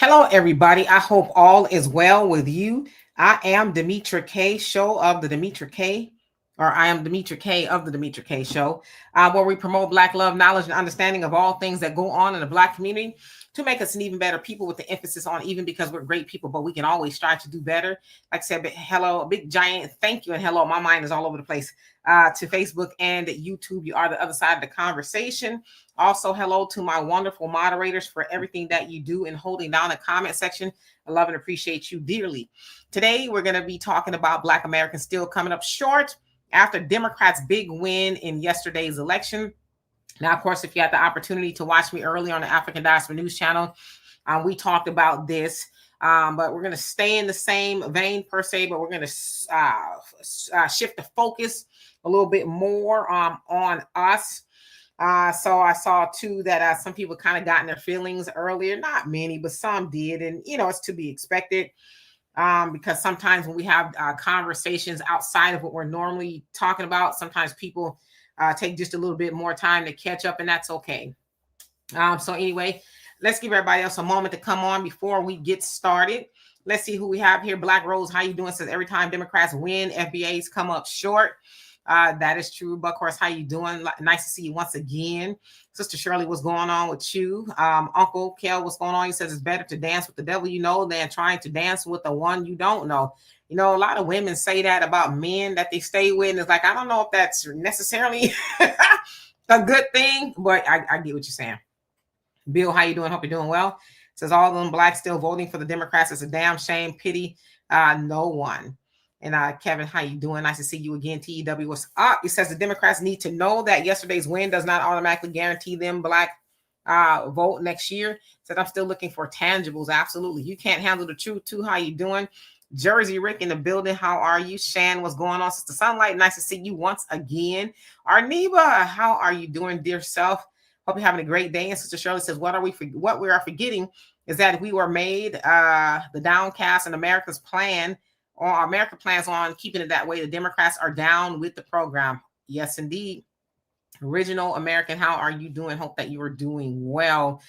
Hello, everybody. I hope all is well with you. I am Demetra K, show of the Demetra K, or I am Demetra K of the Demetra K show, where we promote Black love, knowledge, and understanding of all things that go on in the Black community to make us an even better people with the emphasis on even because we're great people, but we can always strive to do better. Like I said, hello, a big giant thank you and hello. My mind is all over the place to Facebook and YouTube. You are the other side of the conversation. Also, hello to my wonderful moderators for everything that you do in holding down the comment section. I love and appreciate you dearly. Today, we're going to be talking about Black Americans still coming up short after Democrats' big win in yesterday's election. Now, of course, if you had the opportunity to watch me earlier on the African Diaspora News Channel, we talked about this. But we're going to stay in the same vein per se, but we're going to shift the focus a little bit more on us. So I saw too that some people kind of got in their feelings earlier. Not many, but some did. And, it's to be expected because sometimes when we have conversations outside of what we're normally talking about, sometimes people take just a little bit more time to catch up, and that's okay. So anyway, let's give everybody else a moment to come on before we get started. Let's see who we have here. Black Rose, how you doing? Says every time Democrats win, FBAs come up short. That is true. Buckhorse, how you doing? Nice to see you once again. Sister Shirley, what's going on with you? Uncle Kel, what's going on? He says it's better to dance with the devil you know than trying to dance with the one you don't know. A lot of women say that about men that they stay with. And it's like, I don't know if that's necessarily a good thing, but I get what you're saying. Bill, how you doing? Hope you're doing well. Says all of them blacks still voting for the Democrats. It's a damn shame. Pity no one. And Kevin, how you doing? Nice to see you again. TEW, what's up? It says the Democrats need to know that yesterday's win does not automatically guarantee them black vote next year. Said I'm still looking for tangibles. Absolutely. You can't handle the truth too. How you doing? Jersey Rick in the building. How are you? Shan, what's going on? Sister Sunlight, nice to see you once again. Arneba, how are you doing, dear self? Hope you're having a great day. And Sister Shirley says, what we are forgetting is that we were made the downcast and America's plan, or America plans on keeping it that way. The Democrats are down with the program. Yes, indeed. Original American, how are you doing? Hope that you are doing well.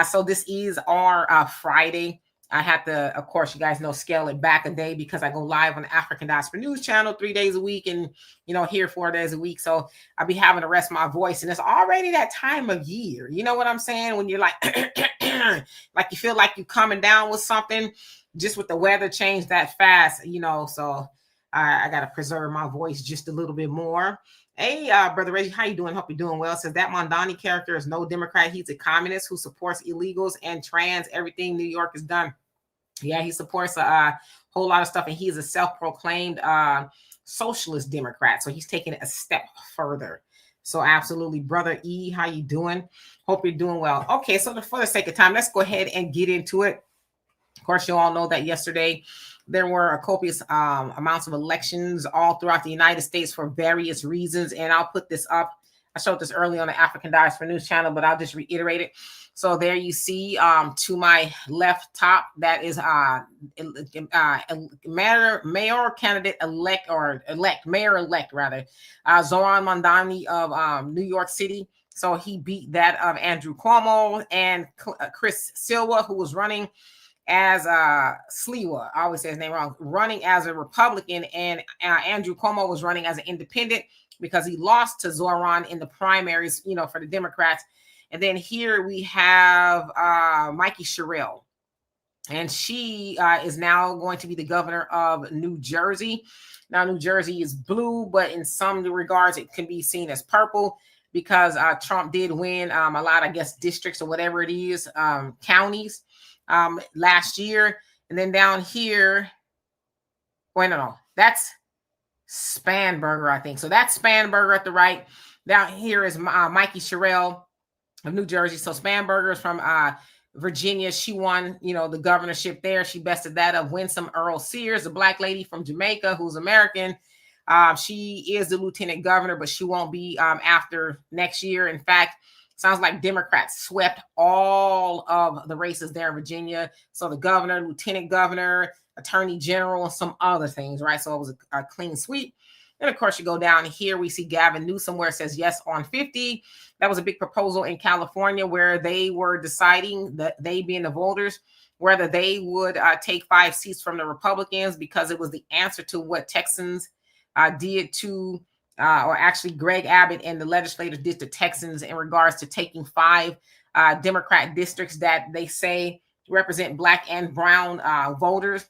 So this is our Friday. I have to, of course, you guys know, scale it back a day because I go live on the African Diaspora News Channel 3 days a week and, here 4 days a week. So I'll be having to rest my voice. And it's already that time of year. You know what I'm saying? When you're like, like you feel like you're coming down with something just with the weather change that fast, so I got to preserve my voice just a little bit more. Hey, Brother Reggie, how you doing? Hope you're doing well. Says that Mondani character is no Democrat. He's a communist who supports illegals and trans, everything New York has done. Yeah, he supports a whole lot of stuff, and he is a self-proclaimed socialist Democrat. So he's taking it a step further. So absolutely, Brother E, how you doing? Hope you're doing well. Okay, so for the sake of time, let's go ahead and get into it. Of course, you all know that yesterday there were copious amounts of elections all throughout the United States for various reasons. And I'll put this up. I showed this earlier on the African Diaspora News Channel, but I'll just reiterate it. So there you see to my left top, that is mayor candidate elect, or mayor-elect rather, Zoran Mondani of New York City. So he beat that of Andrew Cuomo and Chris Silva, who was running as Sliwa, I always say his name wrong, running as a Republican, and Andrew Cuomo was running as an independent because he lost to Zoran in the primaries, for the Democrats. And then here we have Mikey Sherrill, and she is now going to be the governor of New Jersey. Now, New Jersey is blue, but in some regards, it can be seen as purple because Trump did win a lot, I guess, districts or whatever it is, counties last year. And then down here, that's Spanberger, I think. So that's Spanberger at the right. Down here is Mikey Sherrill of New Jersey. So Spanberger is from Virginia. She won, the governorship there. She bested that of Winsome Earl Sears, the black lady from Jamaica who's American. She is the lieutenant governor, but she won't be after next year. In fact, sounds like Democrats swept all of the races there in Virginia. So the governor, lieutenant governor, attorney general, and some other things, right? So it was a clean sweep. And of course, you go down here, we see Gavin Newsom where it says yes on 50. That was a big proposal in California where they were deciding, that they being the voters, whether they would take 5 seats from the Republicans, because it was the answer to what Texans did to, or actually Greg Abbott and the legislators did to Texans in regards to taking 5 Democrat districts that they say represent Black and brown voters.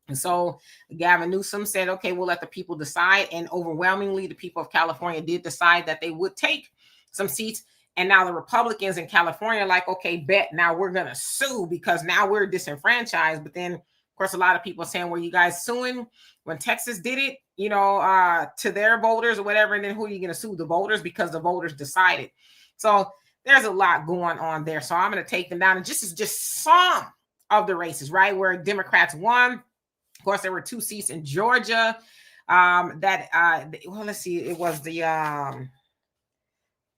And so Gavin Newsom said, okay, we'll let the people decide. And overwhelmingly, the people of California did decide that they would take some seats. And now the Republicans in California are like, okay, bet, now we're going to sue because now we're disenfranchised. But then, of course, a lot of people are saying, well, you guys suing when Texas did it, you know, to their voters or whatever. And then who are you going to sue? The voters, because the voters decided. So there's a lot going on there. So I'm going to take them down. And just some of the races, right, where Democrats won. Of course, there were 2 seats in Georgia well, let's see. It was the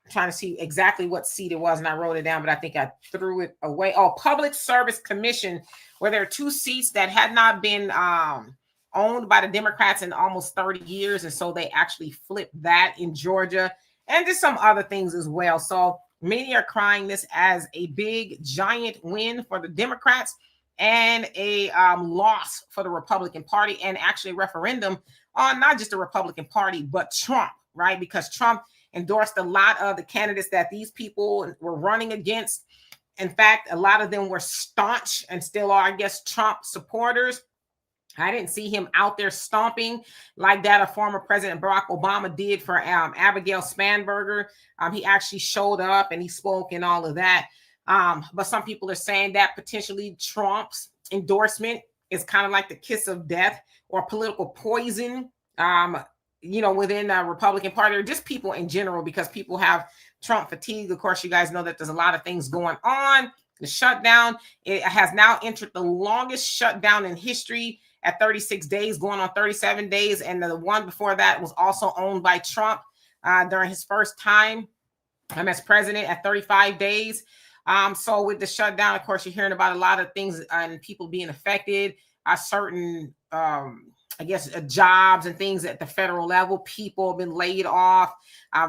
trying to see exactly what seat it was, and I wrote it down, but I think I threw it away. Oh, Public Service Commission, where there are 2 seats that had not been owned by the Democrats in almost 30 years, and so they actually flipped that in Georgia, and just some other things as well. So many are crying this as a big, giant win for the Democrats and a loss for the Republican Party, and actually a referendum on not just the Republican Party, but Trump, right? Because Trump endorsed a lot of the candidates that these people were running against. In fact, a lot of them were staunch and still are, I guess, Trump supporters. I didn't see him out there stomping like that a former President Barack Obama did for Abigail Spanberger. He actually showed up and he spoke and all of that. But some people are saying that potentially Trump's endorsement is kind of like the kiss of death or political poison, you know, within the Republican Party, or just people in general, because people have Trump fatigue. Of course, you guys know that there's a lot of things going on. The shutdown, it has now entered the longest shutdown in history at 36 days, going on 37 days. And the one before that was also owned by Trump during his first time as president at 35 days. So with the shutdown, of course, you're hearing about a lot of things and people being affected. Certain, I guess, jobs and things at the federal level. People have been laid off.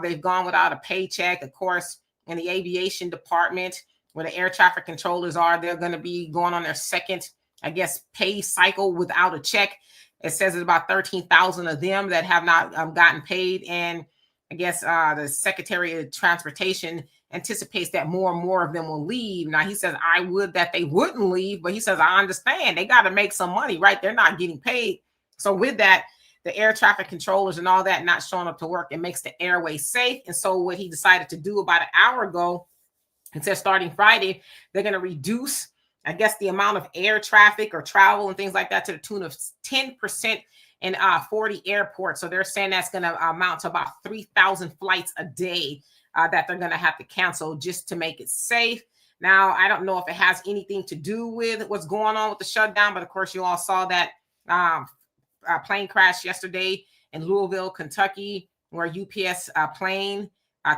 They've gone without a paycheck. Of course, in the aviation department, where the air traffic controllers are, they're going to be going on their second, I guess, pay cycle without a check. It says it's about 13,000 of them that have not gotten paid. And I guess the Secretary of Transportation anticipates that more and more of them will leave. Now, he says, I would that they wouldn't leave, but he says, I understand. They got to make some money, right? They're not getting paid. So with that, the air traffic controllers and all that not showing up to work, it makes the airway safe. And so what he decided to do about an hour ago, it says starting Friday, they're going to reduce, I guess, the amount of air traffic or travel and things like that to the tune of 10% in 40 airports. So they're saying that's going to amount to about 3,000 flights a day that they're going to have to cancel just to make it safe. Now, I don't know if it has anything to do with what's going on with the shutdown, but of course, you all saw that plane crash yesterday in Louisville, Kentucky, where UPS plane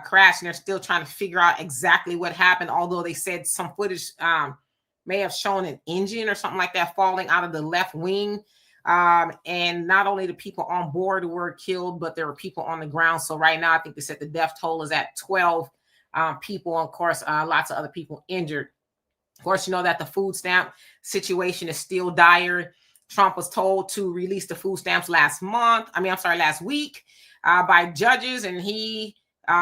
crashed, and they're still trying to figure out exactly what happened, although they said some footage may have shown an engine or something like that falling out of the left wing. And not only the people on board were killed, but there were people on the ground. So right now, I think they said the death toll is at 12 people. And of course, lots of other people injured. Of course, you know that the food stamp situation is still dire. Trump was told to release the food stamps last week by judges. And he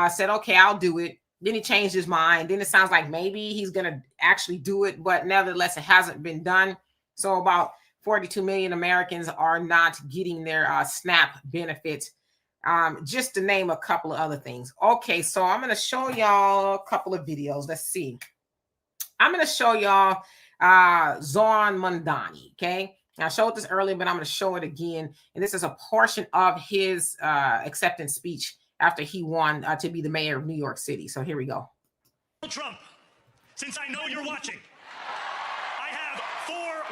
said, okay, I'll do it. Then he changed his mind. Then it sounds like maybe he's going to actually do it, but nevertheless, it hasn't been done. So about 42 million Americans are not getting their SNAP benefits, just to name a couple of other things. Okay, so I'm going to show y'all a couple of videos. Let's see. I'm going to show y'all Zohran Mamdani, okay? I showed this earlier, but I'm going to show it again. And this is a portion of his acceptance speech after he won to be the mayor of New York City. So here we go. Trump, since I know you're watching, I have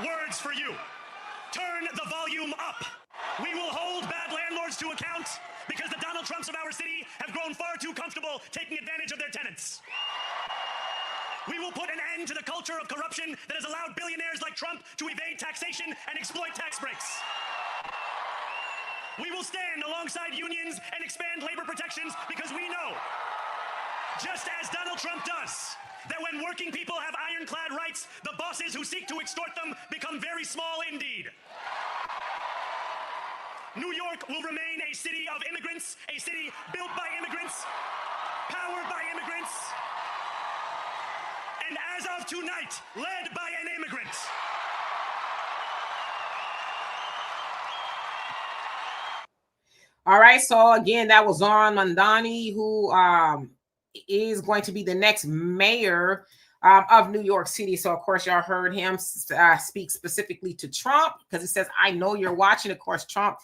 4 words for you. Turn the volume up. We will hold bad landlords to account because the Donald Trumps of our city have grown far too comfortable taking advantage of their tenants. We will put an end to the culture of corruption that has allowed billionaires like Trump to evade taxation and exploit tax breaks. We will stand alongside unions and expand labor protections because we know just as Donald Trump does. That when working people have ironclad rights, the bosses who seek to extort them become very small indeed. New York will remain a city of immigrants, a city built by immigrants, powered by immigrants, and as of tonight, led by an immigrant. All right, so again, that was Zohran Mamdani, who is going to be the next mayor of New York City. So, of course, y'all heard him speak specifically to Trump because he says, I know you're watching. Of course, Trump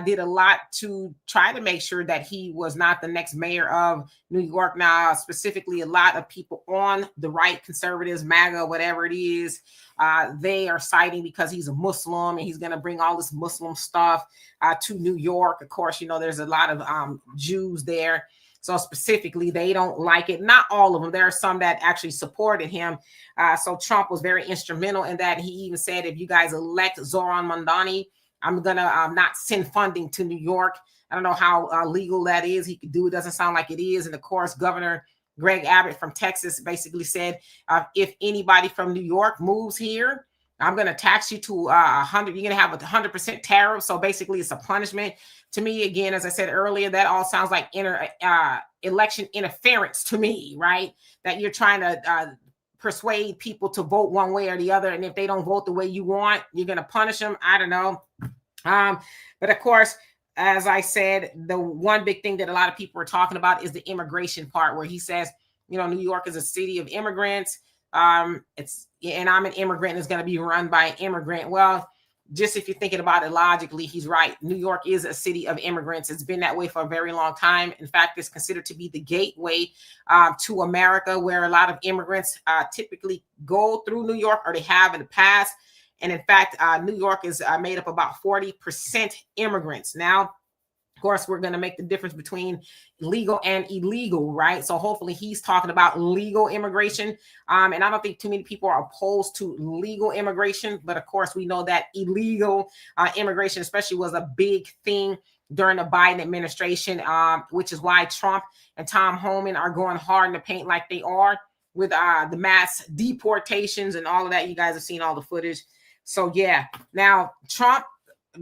did a lot to try to make sure that he was not the next mayor of New York. Now, specifically, a lot of people on the right, conservatives, MAGA, whatever it is, they are citing because he's a Muslim and he's going to bring all this Muslim stuff to New York. Of course, you know, there's a lot of Jews there. So specifically, they don't like it. Not all of them. There are some that actually supported him. So Trump was very instrumental in that. He even said, if you guys elect Zohran Mamdani, I'm going to not send funding to New York. I don't know how legal that is. He could do it. Doesn't sound like it is. And of course, Governor Greg Abbott from Texas basically said, if anybody from New York moves here, I'm going to tax you to 100. You're going to have a 100% tariff. So basically, it's a punishment. To me, again, as I said earlier, that all sounds like election interference to me, right? That you're trying to persuade people to vote one way or the other. And if they don't vote the way you want, you're going to punish them. I don't know. But of course, as I said, the one big thing that a lot of people are talking about is the immigration part, where he says, you know, New York is a city of immigrants. And I'm an immigrant and it's going to be run by an immigrant. Well, just if you're thinking about it logically, he's right. New York is a city of immigrants. It's been that way for a very long time. In fact, it's considered to be the gateway to America, where a lot of immigrants typically go through New York, or they have in the past. And in fact, New York is made up about 40% immigrants. Now, of course, we're going to make the difference between legal and illegal, right? So hopefully he's talking about legal immigration. And I don't think too many people are opposed to legal immigration. But of course, we know that illegal immigration especially was a big thing during the Biden administration, which is why Trump and Tom Homan are going hard in the paint like they are with the mass deportations and all of that. You guys have seen all the footage. So, yeah. Now, Trump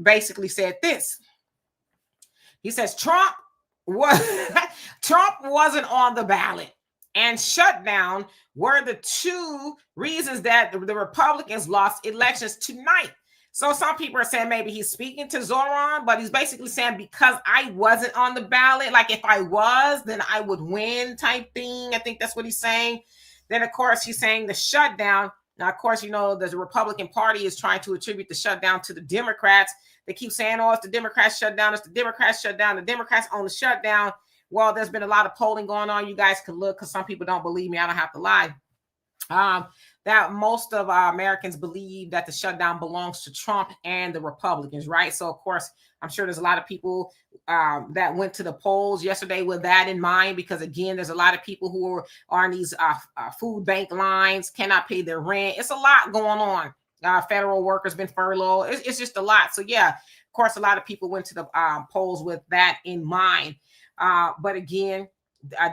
basically said this. He says Trump wasn't on the ballot, and shutdown were the two reasons that the Republicans lost elections tonight. So some people are saying maybe he's speaking to Zohran, but he's basically saying because I wasn't on the ballot, like if I was, then I would win type thing. I think that's what he's saying. Then, of course, he's saying the shutdown. Now, of course, you know, the Republican Party is trying to attribute the shutdown to the Democrats. They keep saying, oh, it's the Democrats shutdown. It's the Democrats shutdown. The Democrats own the shutdown. Well, there's been a lot of polling going on. You guys can look because some people don't believe me. I don't have to lie. That most of Americans believe that the shutdown belongs to Trump and the Republicans, right? So, of course, I'm sure there's a lot of people that went to the polls yesterday with that in mind, because, again, there's a lot of people who are on these food bank lines, cannot pay their rent. It's a lot going on. Federal workers been furloughed. It's just a lot. So, yeah, of course, a lot of people went to the polls with that in mind. But, again,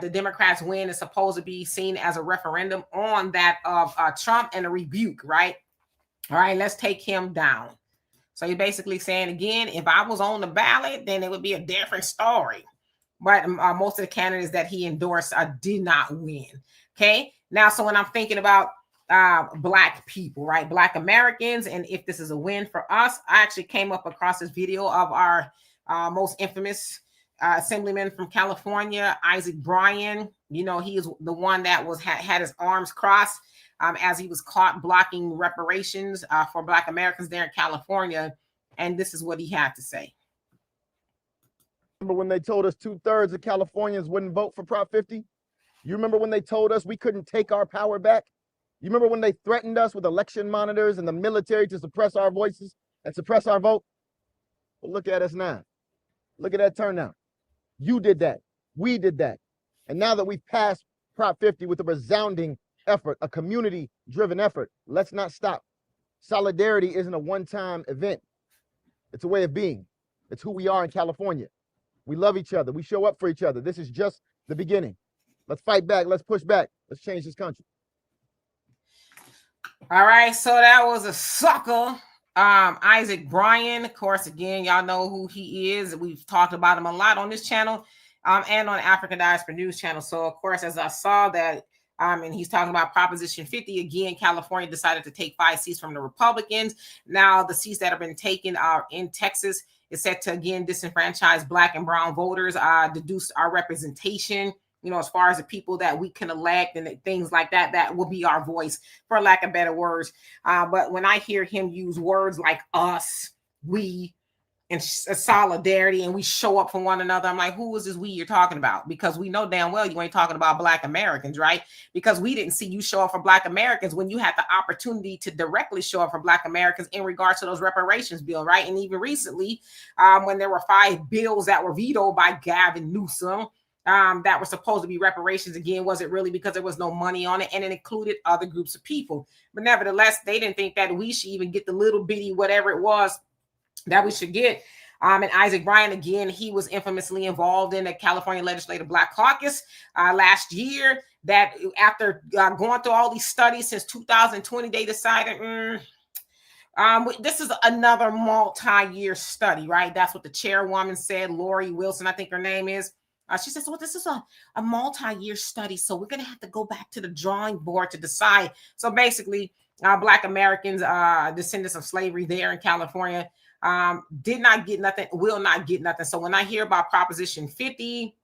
the Democrats win is supposed to be seen as a referendum on that of Trump and a rebuke, right? All right, let's take him down. So you're basically saying, again, if I was on the ballot, then it would be a different story. But most of the candidates that he endorsed did not win. Okay, now, so when I'm thinking about Black people, right, Black Americans, and if this is a win for us, I actually came up across this video of our most infamous assemblyman from California, Isaac Bryan. You know, he is the one that was had his arms crossed as he was caught blocking reparations for Black Americans there in California. And this is what he had to say. Remember when they told us 2/3 of Californians wouldn't vote for Prop 50? You remember when they told us we couldn't take our power back? You remember when they threatened us with election monitors and the military to suppress our voices and suppress our vote? Well, look at us now. Look at that turnout. You did that. We did that. And now that we've passed Prop 50 with a resounding effort, a community-driven effort, let's not stop. Solidarity isn't a one-time event. It's a way of being. It's who we are in California. We love each other. We show up for each other. This is just the beginning. Let's fight back. Let's push back. Let's change this country. All right, so that was a sucker. Isaac Bryan, of course, again, y'all know who he is. We've talked about him a lot on this channel, and on African Diaspora News channel. So, of course, as I saw that, and he's talking about Proposition 50 again. California decided to take 5 seats from the Republicans. Now, the seats that have been taken are in Texas. It's set to again disenfranchise Black and brown voters, deduce our representation. You know, as far as the people that we can elect and things like that, that will be our voice, for lack of better words. But when I hear him use words like us, we, and solidarity, and we show up for one another, I'm like, who is this we you're talking about? Because we know damn well you ain't talking about Black Americans, right? Because we didn't see you show up for Black Americans when you had the opportunity to directly show up for Black Americans in regards to those reparations bill, right? And even recently, when there were 5 bills that were vetoed by Gavin Newsom, that were supposed to be reparations again, wasn't really, because there was no money on it, and it included other groups of people. But nevertheless, they didn't think that we should even get the little bitty whatever it was that we should get. And Isaac Bryan, again, he was infamously involved in the California Legislative Black Caucus last year, that after going through all these studies since 2020, they decided, this is another multi-year study, right? That's what the chairwoman said, Lori Wilson, I think her name is. She says, well, this is a multi-year study, so we're going to have to go back to the drawing board to decide. So basically, Black Americans, descendants of slavery there in California, did not get nothing, will not get nothing. So when I hear about Proposition 50,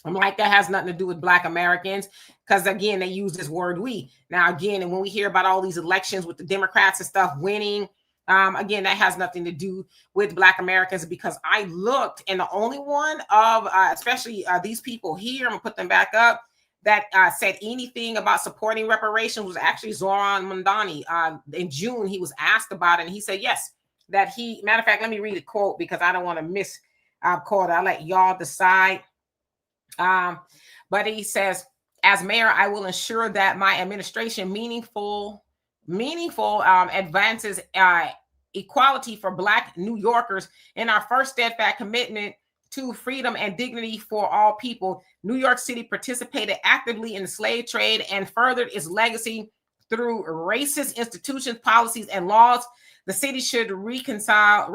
I'm like, that has nothing to do with Black Americans, because, again, they use this word we. Now, again, and when we hear about all these elections with the Democrats and stuff winning, again, that has nothing to do with Black Americans, because I looked, and the only one of, especially these people here, I'm gonna put them back up, that said anything about supporting reparations was actually Zoran Mondani. In June, he was asked about it, and he said yes, that he, matter of fact, let me read a quote because I don't want to miss quote. I'll let y'all decide. But he says, as mayor, I will ensure that my administration meaningful advances equality for Black New Yorkers in our first steadfast commitment to freedom and dignity for all people. New York City participated actively in the slave trade and furthered its legacy through racist institutions, policies, and laws. The city should reconcile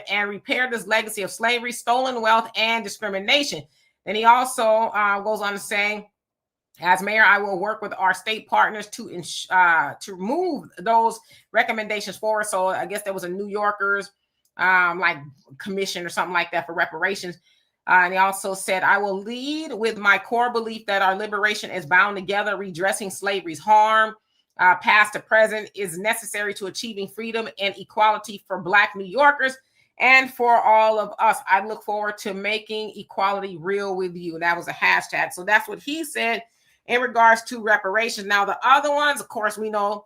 and repair this legacy of slavery, stolen wealth, and discrimination. And he also goes on to say, as mayor, I will work with our state partners to move those recommendations forward. So I guess there was a New Yorkers like commission or something like that for reparations. And he also said, I will lead with my core belief that our liberation is bound together. Redressing slavery's harm, past to present, is necessary to achieving freedom and equality for Black New Yorkers and for all of us. I look forward to making equality real with you. And that was a hashtag. So that's what he said in regards to reparations. Now, the other ones, of course, we know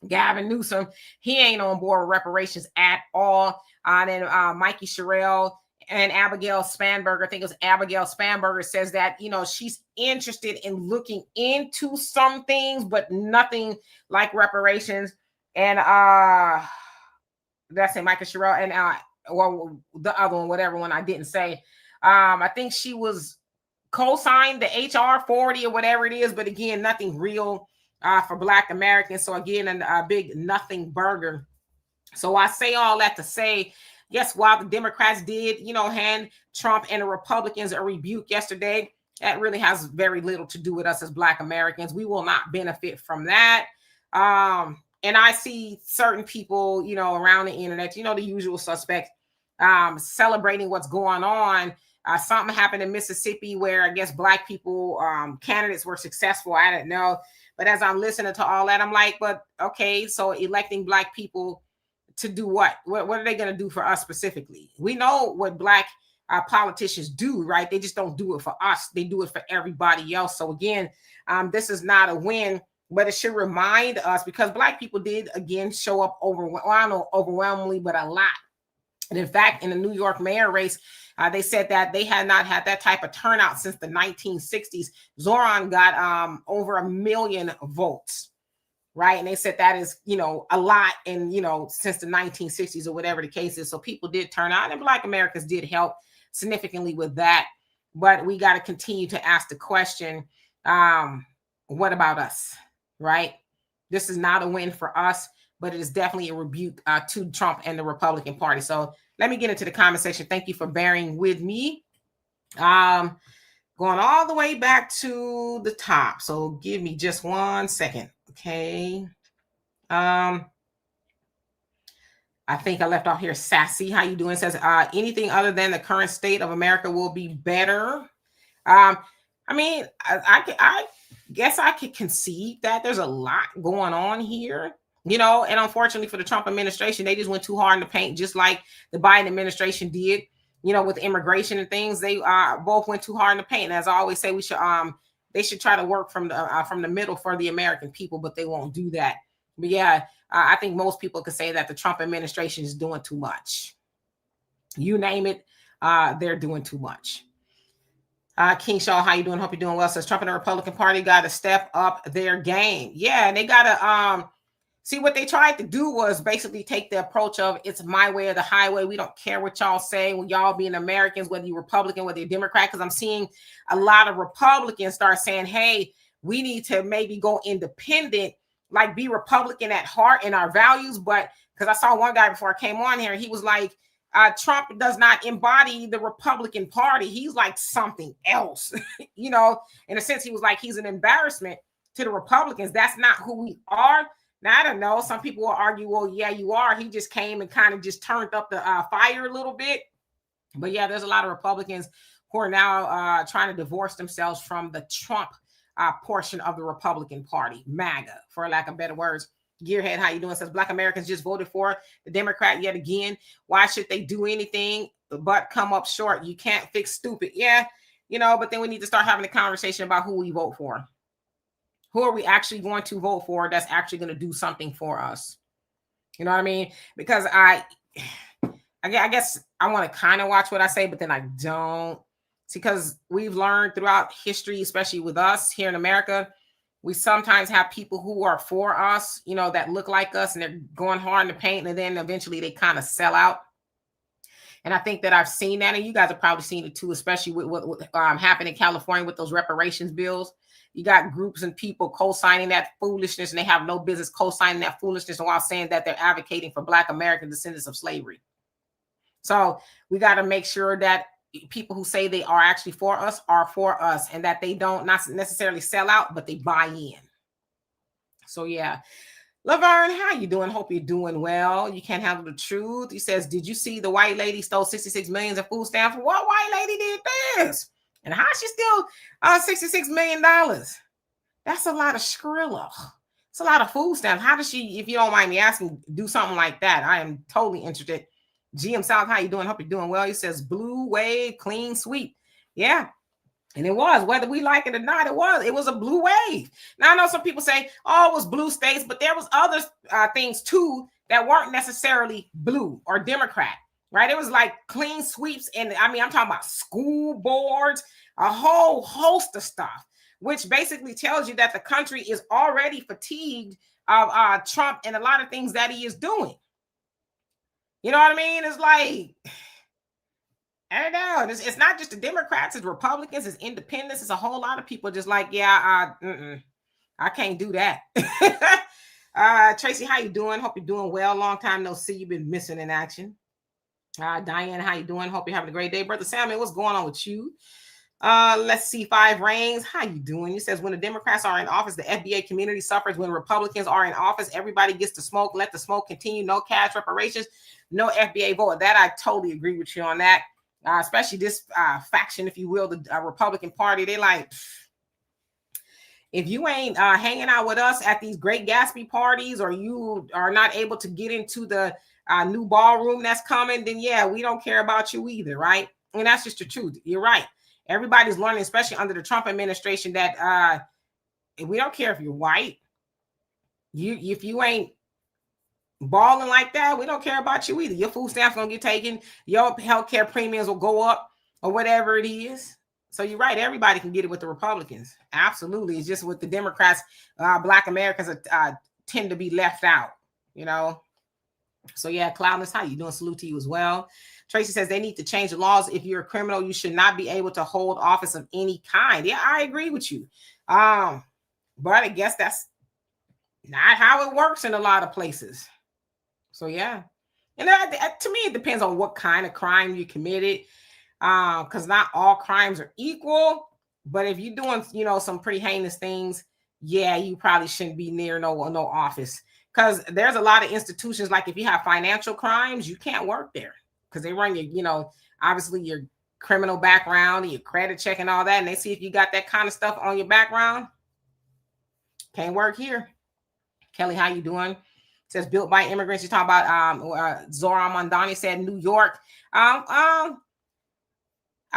Gavin Newsom, he ain't on board with reparations at all. And then Mikey Sherrill and Abigail Spanberger, I think it was Abigail Spanberger, says that, you know, she's interested in looking into some things, but nothing like reparations. And that's it, Mikey Sherrill, and well, the other one, whatever one I didn't say. I think she was co-signed the HR 40 or whatever it is, but again, nothing real for Black Americans. So again, a big nothing burger. So I say all that to say, yes, while the Democrats did, you know, hand Trump and the Republicans a rebuke yesterday, that really has very little to do with us as Black Americans. We will not benefit from that. And I see certain people, you know, around the internet, you know, the usual suspects, celebrating what's going on. Something happened in Mississippi where I guess Black people, candidates were successful. I don't know. But as I'm listening to all that, I'm like, but okay, so electing Black people to do what? What are they going to do for us specifically? We know what Black politicians do, right? They just don't do it for us. They do it for everybody else. So again, this is not a win, but it should remind us, because Black people did, again, show up overwhelmingly, but a lot. And in fact, in the New York mayor race, they said that they had not had that type of turnout since the 1960s. Zoran got over 1 million votes, right? And they said that is, you know, a lot in, you know, since the 1960s or whatever the case is. So people did turn out, and Black Americans did help significantly with that. But we got to continue to ask the question, what about us, right? This is not a win for us, but it is definitely a rebuke to Trump and the Republican Party. So let me get into the comment section. Thank you for bearing with me. Going all the way back to the top. So give me just 1 second. Okay. I think I left off here. Sassy, how you doing? It says anything other than the current state of America will be better. I mean, I guess I could concede that there's a lot going on here, you know, and unfortunately for the Trump administration, they just went too hard in the paint, just like the Biden administration did, you know, with immigration and things. They both went too hard in the paint. And as I always say, we should they should try to work from the middle for the American people, but they won't do that. But yeah, I think most people could say that the Trump administration is doing too much. You name it, they're doing too much. King Shaw, how you doing? Hope you're doing well. Says Trump and the Republican Party got to step up their game. Yeah, and they got to see what they tried to do was basically take the approach of it's my way or the highway. We don't care what y'all say. When y'all being Americans, whether you're Republican, whether you're Democrat, because I'm seeing a lot of Republicans start saying, hey, we need to maybe go independent, like be Republican at heart in our values. But because I saw one guy before I came on here, he was like, Trump does not embody the Republican Party. He's like something else, you know, in a sense, he was like, he's an embarrassment to the Republicans. That's not who we are. Now, I don't know. Some people will argue, well, yeah, you are. He just came and kind of just turned up the fire a little bit. But yeah, there's a lot of Republicans who are now trying to divorce themselves from the Trump portion of the Republican Party, MAGA, for lack of better words. Gearhead, how you doing? Says Black Americans just voted for the Democrat yet again. Why should they do anything but come up short? You can't fix stupid. Yeah, you know, but then we need to start having a conversation about who we vote for. Who are we actually going to vote for that's actually going to do something for us? You know what I mean? Because I guess I want to kind of watch what I say, but then I don't. See, because we've learned throughout history, especially with us here in America, we sometimes have people who are for us, you know, that look like us and they're going hard in the paint, and then eventually they kind of sell out. And I think that I've seen that, and you guys have probably seen it too, especially with what happened in California with those reparations bills. You got groups and people co-signing that foolishness, and they have no business co-signing that foolishness while saying that they're advocating for Black American descendants of slavery. So we got to make sure that people who say they are actually for us are for us, and that they don't not necessarily sell out, but they buy in. So yeah. Laverne, how you doing? Hope you're doing well. You can't handle the truth. He says, did you see the white lady stole 66 million in food stamps? What white lady did this? And how she steal $66 million? That's a lot of Skrilla. It's a lot of food stamps. How does she, if you don't mind me asking, do something like that? I am totally interested. GM South, how you doing? Hope you're doing well. He says blue wave, clean sweep. Yeah. And it was, whether we like it or not, it was a blue wave. Now I know some people say, oh, it was blue states, but there was other things too that weren't necessarily blue or Democrat, right? It was like clean sweeps. And I mean, I'm talking about school boards, a whole host of stuff, which basically tells you that the country is already fatigued of Trump and a lot of things that he is doing. You know what I mean? It's like, I don't know. It's not just the Democrats, it's Republicans, it's independents. It's a whole lot of people just like, yeah, I can't do that. Tracy, how you doing? Hope you're doing well. Long time no see. You've been missing in action. Diane, how you doing? Hope you're having a great day. Brother Samuel, what's going on with you? Let's see. Five Reigns, how you doing? He says, when the Democrats are in office, the FBA community suffers. When Republicans are in office, everybody gets to smoke. Let the smoke continue. No cash reparations, no FBA vote. That I totally agree with you on that. Especially this faction, if you will, the Republican Party. They like, if you ain't hanging out with us at these Great Gatsby parties, or you are not able to get into the new ballroom that's coming, then yeah, we don't care about you either, right? And that's just the truth. You're right. Everybody's learning, especially under the Trump administration, that we don't care if you're white. If you ain't balling like that, we don't care about you either. Your food stamps gonna get taken, your healthcare premiums will go up, or whatever it is. So you're right, everybody can get it with the Republicans. Absolutely. It's just with the Democrats, Black Americans tend to be left out, you know. So yeah, Cloudless, how you doing? Salute to you as well. Tracy says they need to change the laws. If you're a criminal, you should not be able to hold office of any kind. Yeah, I agree with you. But I guess that's not how it works in a lot of places. So yeah. And to me, it depends on what kind of crime you committed. Because not all crimes are equal. But if you're doing, some pretty heinous things, yeah, you probably shouldn't be near no office. Because there's a lot of institutions, like if you have financial crimes, you can't work there because they run your, obviously your criminal background and your credit check and all that. And they see if you got that kind of stuff on your background. Can't work here. Kelly, how you doing? It says built by immigrants. You talk about Zoran Mondani said New York. I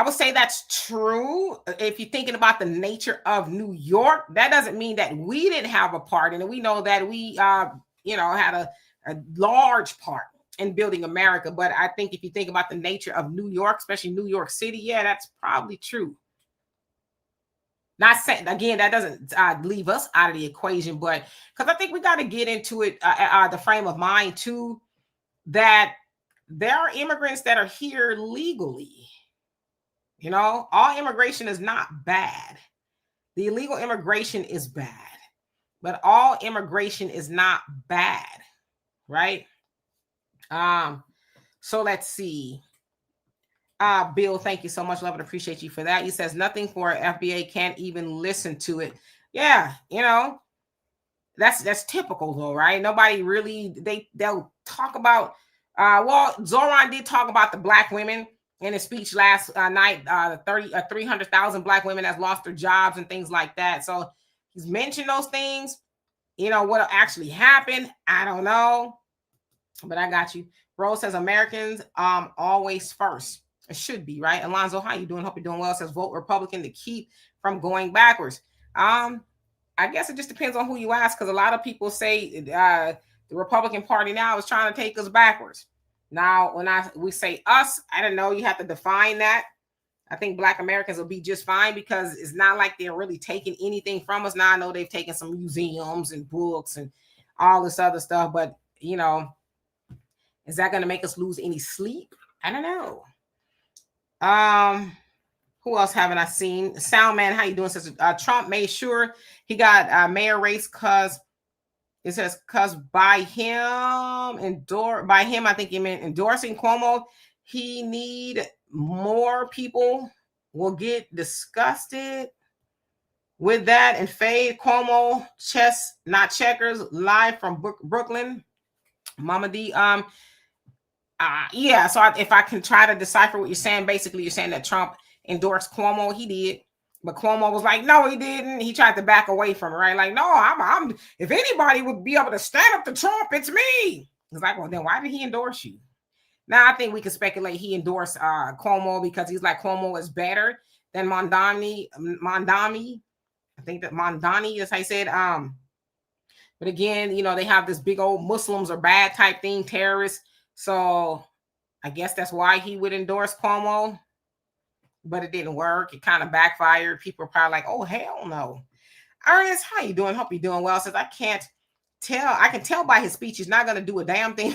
would say that's true. If you're thinking about the nature of New York, that doesn't mean that we didn't have a part in it. We know that we, had a large part in building America. But I think if you think about the nature of New York, especially New York City, yeah, that's probably true. Not saying, again, that doesn't leave us out of the equation, but because I think we got to get into it, the frame of mind too, that there are immigrants that are here legally. All immigration is not bad. The illegal immigration is bad, but all immigration is not bad, right? So let's see. Bill, thank you so much. Love and appreciate you for that. He says nothing for FBA, can't even listen to it. Yeah, that's typical though, right? Nobody really, they'll talk about, Zoran did talk about the Black women in his speech last night, 300,000 Black women has lost their jobs and things like that. So he's mentioned those things. What'll actually happen, I don't know, but I got you. Rose says Americans always first. It should be, right? Alonzo, how you doing? Hope you're doing well. Says vote Republican to keep from going backwards. I guess it just depends on who you ask, because a lot of people say the Republican Party now is trying to take us backwards. Now, when we say us, I don't know. You have to define that. I think Black Americans will be just fine because it's not like they're really taking anything from us. Now, I know they've taken some museums and books and all this other stuff, but, is that going to make us lose any sleep? I don't know. Who else haven't I seen? Soundman, how you doing? Says Trump made sure he got mayor race because it says by him, I think he meant endorsing Cuomo. He need more people will get disgusted with that and fade Cuomo. Chess, not checkers. Live from Brooklyn. Mama D. Yeah. So if I can try to decipher what you're saying, basically you're saying that Trump endorsed Cuomo. He did. But Cuomo was like, no, he didn't. He tried to back away from it, right? Like, no, I'm if anybody would be able to stand up to Trump, it's me. It's like, well, then why did he endorse you? Now, I think we can speculate he endorsed Cuomo because he's like, Cuomo is better than Mondani. I think that Mondani is how he said. But again, they have this big old Muslims are bad type thing, terrorists. So I guess that's why he would endorse Cuomo. But it didn't work. It kind of backfired. People are probably like, oh, hell no. Ernest, how you doing? Hope you're doing well. Says, I can tell by his speech, he's not going to do a damn thing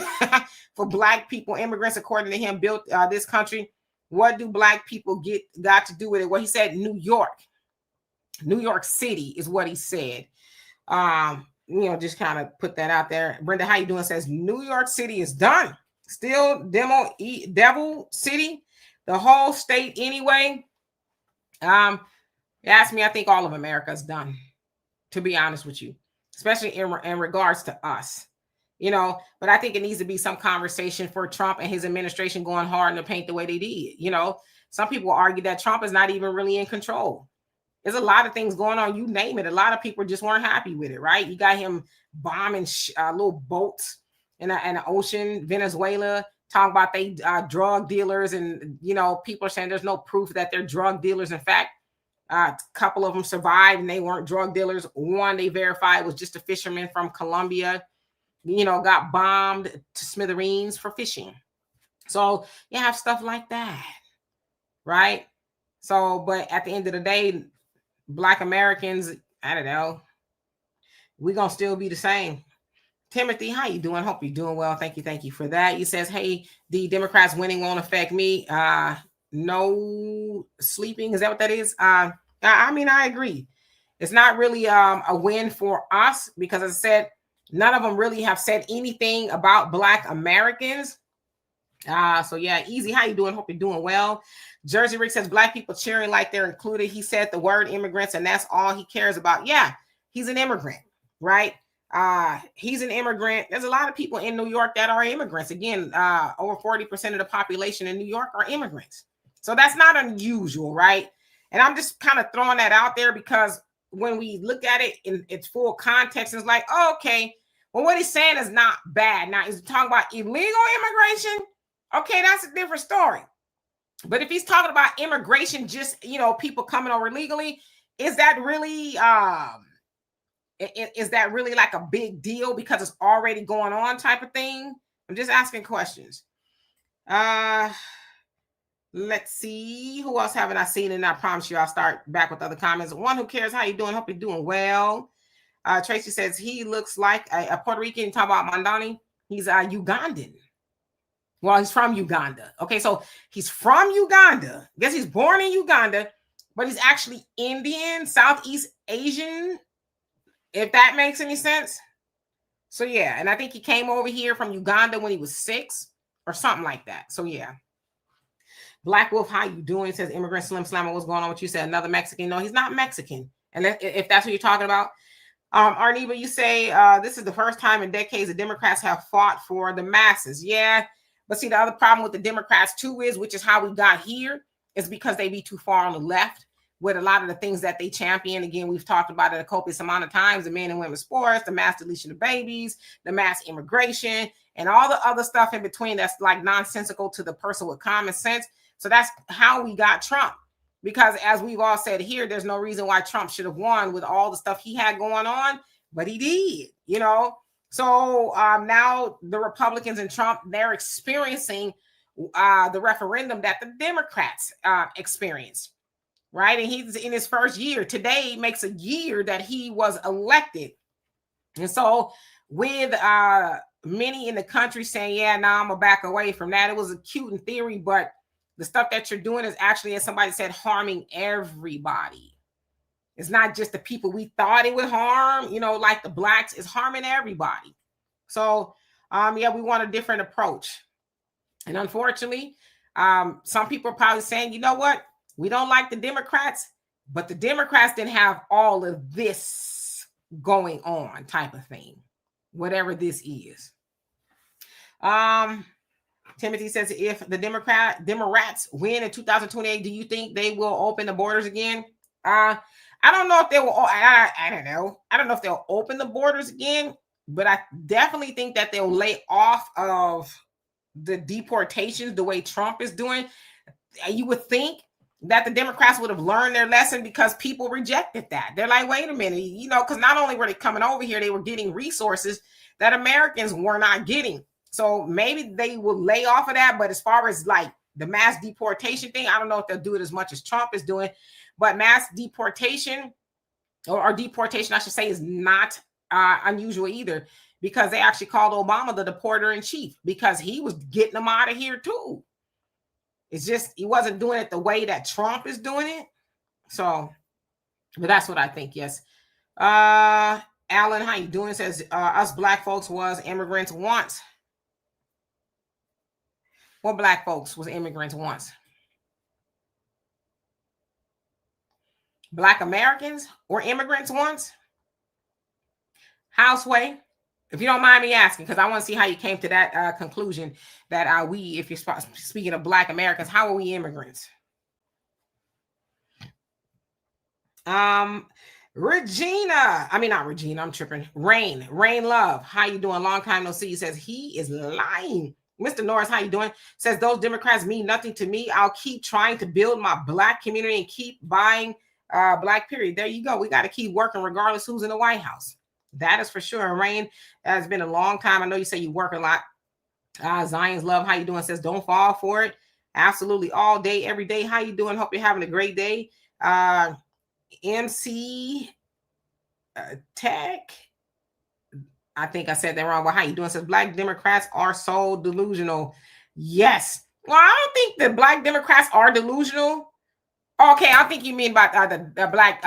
for Black people. Immigrants, according to him, built this country. What do Black people got to do with it? Well, he said New York City is what he said. Just kind of put that out there. Brenda, how you doing? Says New York City is done. Still devil city. The whole state anyway. You ask me, I think all of America is done, to be honest with you, especially in regards to us, but I think it needs to be some conversation for Trump and his administration going hard in the paint the way they did. Some people argue that Trump is not even really in control. There's a lot of things going on. You name it. A lot of people just weren't happy with it, right? You got him bombing little boats in the ocean, Venezuela. Talk about they drug dealers, and people are saying there's no proof that they're drug dealers. In fact, a couple of them survived and they weren't drug dealers. One they verified was just a fisherman from Colombia, got bombed to smithereens for fishing. So you have stuff like that, right? So, but at the end of the day, Black Americans, I don't know, we're gonna still be the same. Timothy, how you doing? Hope you're doing well. Thank you for that. He says, hey, the Democrats winning won't affect me. No sleeping. Is that what that is? I mean, I agree. It's not really a win for us because, as I said, none of them really have said anything about Black Americans. So yeah, Easy, how you doing? Hope you're doing well. Jersey Rick says Black people cheering like they're included. He said the word immigrants, and that's all he cares about. Yeah, he's an immigrant, right? He's an immigrant. There's a lot of people in New York that are immigrants. Again, over 40% of the population in New York are immigrants. So that's not unusual, right? And I'm just kind of throwing that out there because when we look at it in its full context, it's like, oh, okay, well, what he's saying is not bad. Now, he's talking about illegal immigration. Okay, that's a different story. But if he's talking about immigration, just, you know, people coming over illegally, is that really is that really like a big deal because it's already going on type of thing? I'm just asking questions. Let's see. Who else haven't I seen? And I promise you I'll start back with other comments. One who cares, how you doing? Hope you're doing well. Tracy says he looks like a Puerto Rican. Talk about Mandani. He's a Ugandan. Well, he's from Uganda. Okay, so he's from Uganda. I guess he's born in Uganda, but he's actually Indian, Southeast Asian, if that makes any sense. So yeah, and I think he came over here from Uganda when he was 6 or something like that. So yeah. Black Wolf, how you doing? Says Immigrant Slim Slammer, what's going on with you? Said another Mexican. No, he's not Mexican. And if that's what you're talking about. Arniva, you say this is the first time in decades the Democrats have fought for the masses. Yeah. But see, the other problem with the Democrats too is, which is how we got here, is because they be too far on the left with a lot of the things that they champion. Again, we've talked about it a copious amount of times, the men and women's sports, the mass deletion of babies, the mass immigration, and all the other stuff in between that's like nonsensical to the person with common sense. So that's how we got Trump. Because as we've all said here, there's no reason why Trump should have won with all the stuff he had going on, but he did, you know. So now the Republicans and Trump, they're experiencing the referendum that the Democrats experienced, right? And he's in his first year. Today makes a year that he was elected. And so with many in the country saying, yeah, now I'm going to back away from that. It was cute in theory, but the stuff that you're doing is actually, as somebody said, harming everybody. It's not just the people we thought it would harm, you know, like the Blacks. It's harming everybody. So, yeah, we want a different approach. And unfortunately, some people are probably saying, you know what? We don't like the Democrats, but the Democrats didn't have all of this going on type of thing, whatever this is. Timothy says, if the Democrats win in 2028, do you think they will open the borders again? I don't know if they will. I don't know. I don't know if they'll open the borders again, but I definitely think that they'll lay off of the deportations the way Trump is doing. You would think that the Democrats would have learned their lesson because people rejected that. They're like, wait a minute, you know, because not only were they coming over here, they were getting resources that Americans were not getting. So maybe they will lay off of that. But as far as like the mass deportation thing, I don't know if they'll do it as much as Trump is doing. But mass deportation or deportation, I should say, is not unusual either, because they actually called Obama the deporter in chief because he was getting them out of here too. It's just he wasn't doing it the way that Trump is doing it. So, but that's what I think. Yes. Alan, how you doing? Says us Black folks was immigrants once. What Black folks was immigrants once? Black Americans were immigrants once? Houseway, if you don't mind me asking, because I want to see how you came to that conclusion that if you're speaking of Black Americans, how are we immigrants? Regina, I mean, not Regina, I'm tripping. Rain Love, how you doing? Long time no see. He says he is lying. Mr. Norris, how you doing? Says those Democrats mean nothing to me. I'll keep trying to build my Black community and keep buying Black period. There you go. We got to keep working regardless who's in the White House. That is for sure. And Rain, has been a long time. I know you say you work a lot. Zion's Love, how you doing? Says don't fall for it. Absolutely, all day, every day. How you doing? Hope you're having a great day. MC Tech, I think I said that wrong. Well, how you doing? Says Black Democrats are so delusional. Yes. Well, I don't think the Black Democrats are delusional. Okay, I think you mean about the Black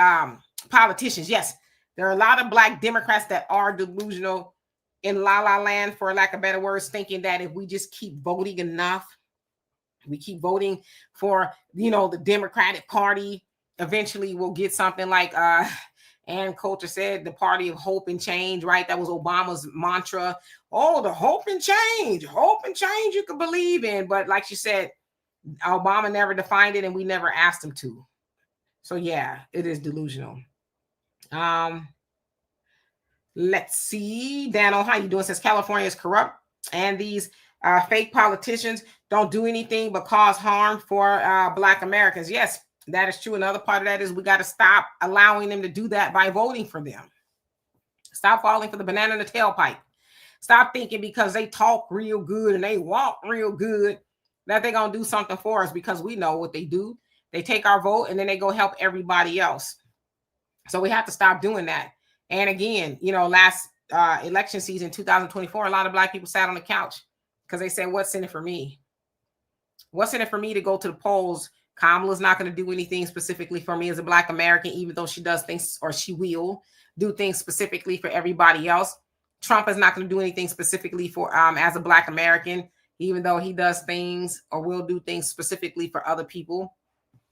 politicians. Yes, there are a lot of Black Democrats that are delusional in la la land, for lack of better words, thinking that if we just keep voting enough, we keep voting for, the Democratic Party, eventually we'll get something like Ann Coulter said, the party of hope and change, right? That was Obama's mantra. Oh, the hope and change you can believe in. But like she said, Obama never defined it and we never asked him to. So yeah, it is delusional. Let's see. Dano, how you doing? Says California is corrupt and these fake politicians don't do anything but cause harm for Black Americans. Yes, that is true. Another part of that is we got to stop allowing them to do that by voting for them. Stop falling for the banana in the tailpipe. Stop thinking because they talk real good and they walk real good that they're going to do something for us, because we know what they do. They take our vote and then they go help everybody else. So we have to stop doing that. And again, last election season, 2024, a lot of Black people sat on the couch because they said, what's in it for me? What's in it for me to go to the polls? Kamala's not going to do anything specifically for me as a Black American, even though she does things, or she will do things specifically for everybody else. Trump is not going to do anything specifically for as a Black American, even though he does things or will do things specifically for other people.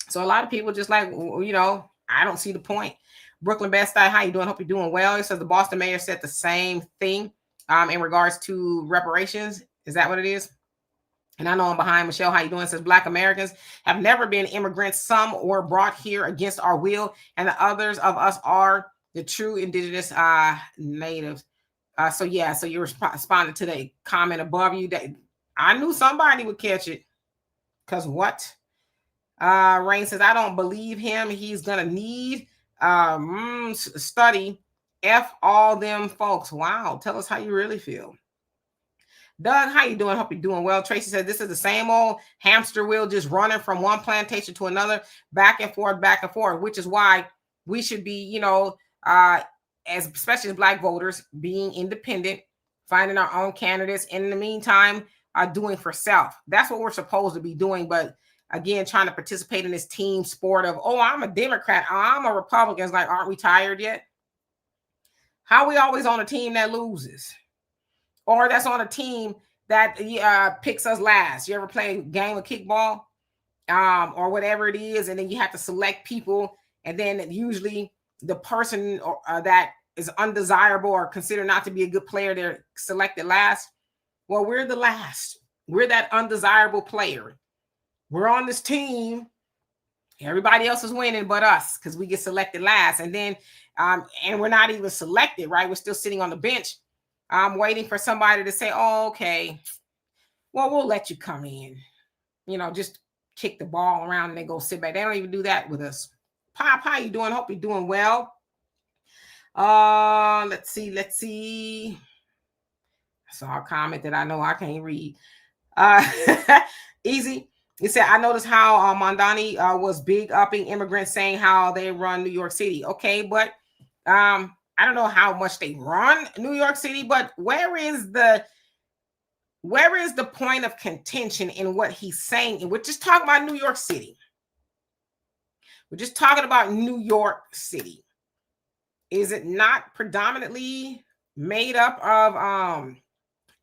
So a lot of people just like, I don't see the point. Brooklyn Best-Eye, how you doing? Hope you're doing well. It says the Boston mayor said the same thing in regards to reparations. Is that what it is? And I know I'm behind. Michelle, how you doing? It says Black Americans have never been immigrants. Some were brought here against our will, and the others of us are the true indigenous natives. So you responded to the comment above you that I knew somebody would catch it. Because what? Rain says, I don't believe him. He's going to need study. F all them folks. Wow. Tell us how you really feel. Doug, how you doing? Hope you're doing well. Tracy said, this is the same old hamster wheel just running from one plantation to another, back and forth, which is why we should be, especially as Black voters, being independent, finding our own candidates, and in the meantime, doing for self. That's what we're supposed to be doing. But again, trying to participate in this team sport of, oh, I'm a Democrat, I'm a Republican. It's like, aren't we tired yet? How are we always on a team that loses? Or that's on a team that picks us last. You ever play a game of kickball or whatever it is, and then you have to select people, and then usually the person that is undesirable or considered not to be a good player, they're selected last. Well, we're the last. We're that undesirable player. We're on this team. Everybody else is winning but us because we get selected last. And then, and we're not even selected, right? We're still sitting on the bench. I'm waiting for somebody to say, oh, okay, well, we'll let you come in. Just kick the ball around and they go sit back. They don't even do that with us. Pop, how you doing? Hope you're doing well. Let's see. I saw a comment that I know I can't read. Easy. He said, I noticed how Mondani was big upping immigrants, saying how they run New York City. Okay, but I don't know how much they run New York City, but where is the point of contention in what he's saying? And we're just talking about New York City. We're just talking about New York City. Is it not predominantly made up of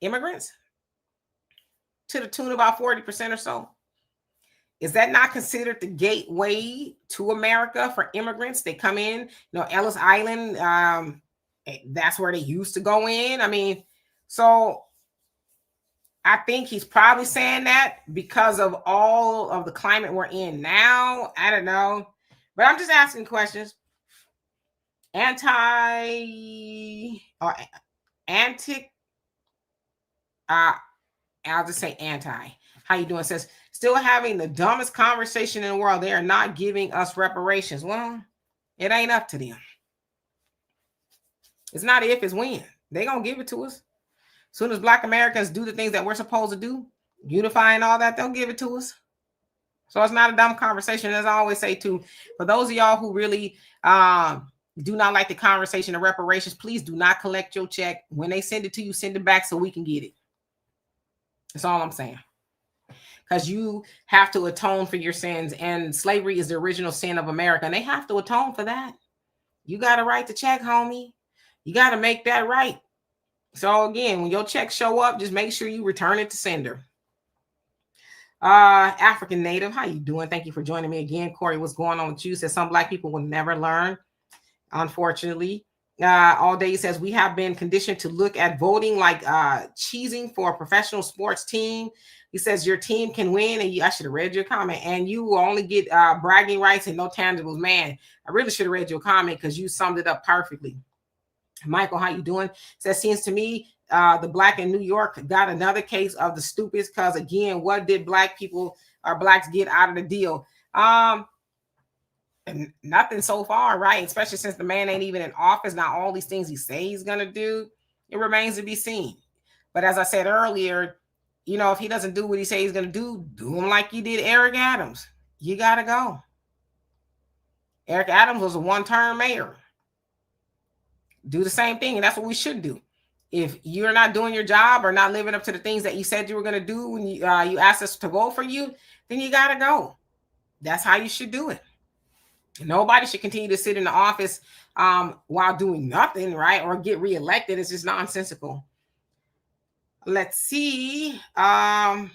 immigrants to the tune of about 40% or so? Is that not considered the gateway to America for immigrants? They come in, Ellis Island, that's where they used to go in. I mean, so I think he's probably saying that because of all of the climate we're in now. I don't know, but I'm just asking questions. I'll just say anti. How you doing? Says, still having the dumbest conversation in the world. They are not giving us reparations. Well, it ain't up to them. It's not if, it's when. They're going to give it to us. As soon as Black Americans do the things that we're supposed to do, unify and all that, they'll give it to us. So it's not a dumb conversation. As I always say, too, for those of y'all who really do not like the conversation of reparations, please do not collect your check. When they send it to you, send it back so we can get it. That's all I'm saying. Because you have to atone for your sins, and slavery is the original sin of America, and they have to atone for that. You got to write the check, homie. You got to make that right. So again, when your checks show up, just make sure you return it to sender. African Native, how you doing? Thank you for joining me again. Corey, what's going on with you? Says some Black people will never learn, unfortunately. All day says we have been conditioned to look at voting like cheesing for a professional sports team. He says your team can win, and I should have read your comment, and you will only get bragging rights and no tangibles. Man, I really should have read your comment because you summed it up perfectly. Michael, how you doing? Says seems to me the Black in New York got another case of the stupids because again, what did Black people or Blacks get out of the deal? Nothing so far, right? Especially since the man ain't even in office. Now, all these things he say he's gonna do, it remains to be seen. But as I said earlier, you know, if he doesn't do what he says he's gonna do him like you did Eric Adams. You gotta go. Eric Adams was a one-term mayor. Do the same thing, and that's what we should do. If you're not doing your job or not living up to the things that you said you were gonna do when you asked us to vote for you, then you gotta go. That's how you should do it. Nobody should continue to sit in the office while doing nothing, right? Or get reelected. It's just nonsensical. Let's see. 4-day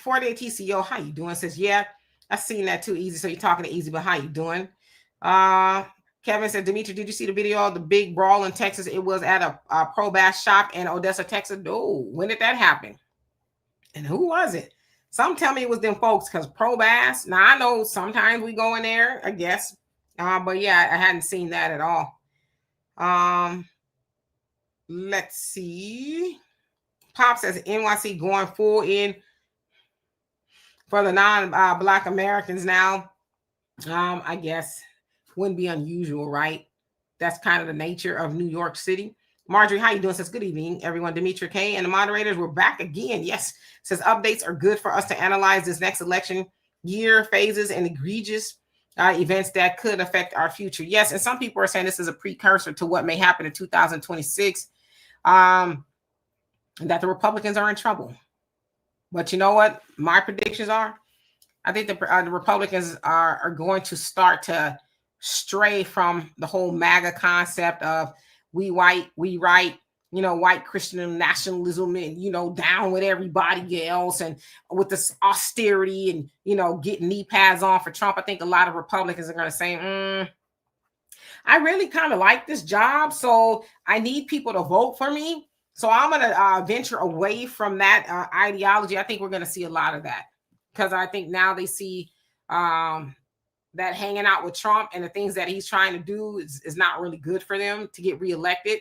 TCO, how you doing? Says, yeah, I've seen that too, Easy. So you're talking to Easy, but how you doing? Kevin said, Dimitri, did you see the video of the big brawl in Texas? It was at a Pro Bass shop in Odessa, Texas. No, when did that happen? And who was it? Some tell me it was them folks because Pro Bass. Now I know sometimes we go in there, I guess. But yeah, I hadn't seen that at all. Let's see. Pop says NYC going full in for the non-Black Americans now. I guess wouldn't be unusual, right? That's kind of the nature of New York City. Marjorie, how you doing? Says, good evening, everyone. Dimitri K. and the moderators, we're back again. Yes, says updates are good for us to analyze this next election year phases and egregious events that could affect our future. Yes, and some people are saying this is a precursor to what may happen in 2026, that the Republicans are in trouble. But you know what? My predictions are, I think the Republicans are going to start to stray from the whole MAGA concept of we white, we right, you know, white Christian nationalism and, you know, down with everybody else and with this austerity and, you know, getting knee pads on for Trump. I think a lot of Republicans are going to say, I really kind of like this job, so I need people to vote for me. So I'm going to venture away from that ideology. I think we're going to see a lot of that because I think now they see that hanging out with Trump and the things that he's trying to do is not really good for them to get reelected.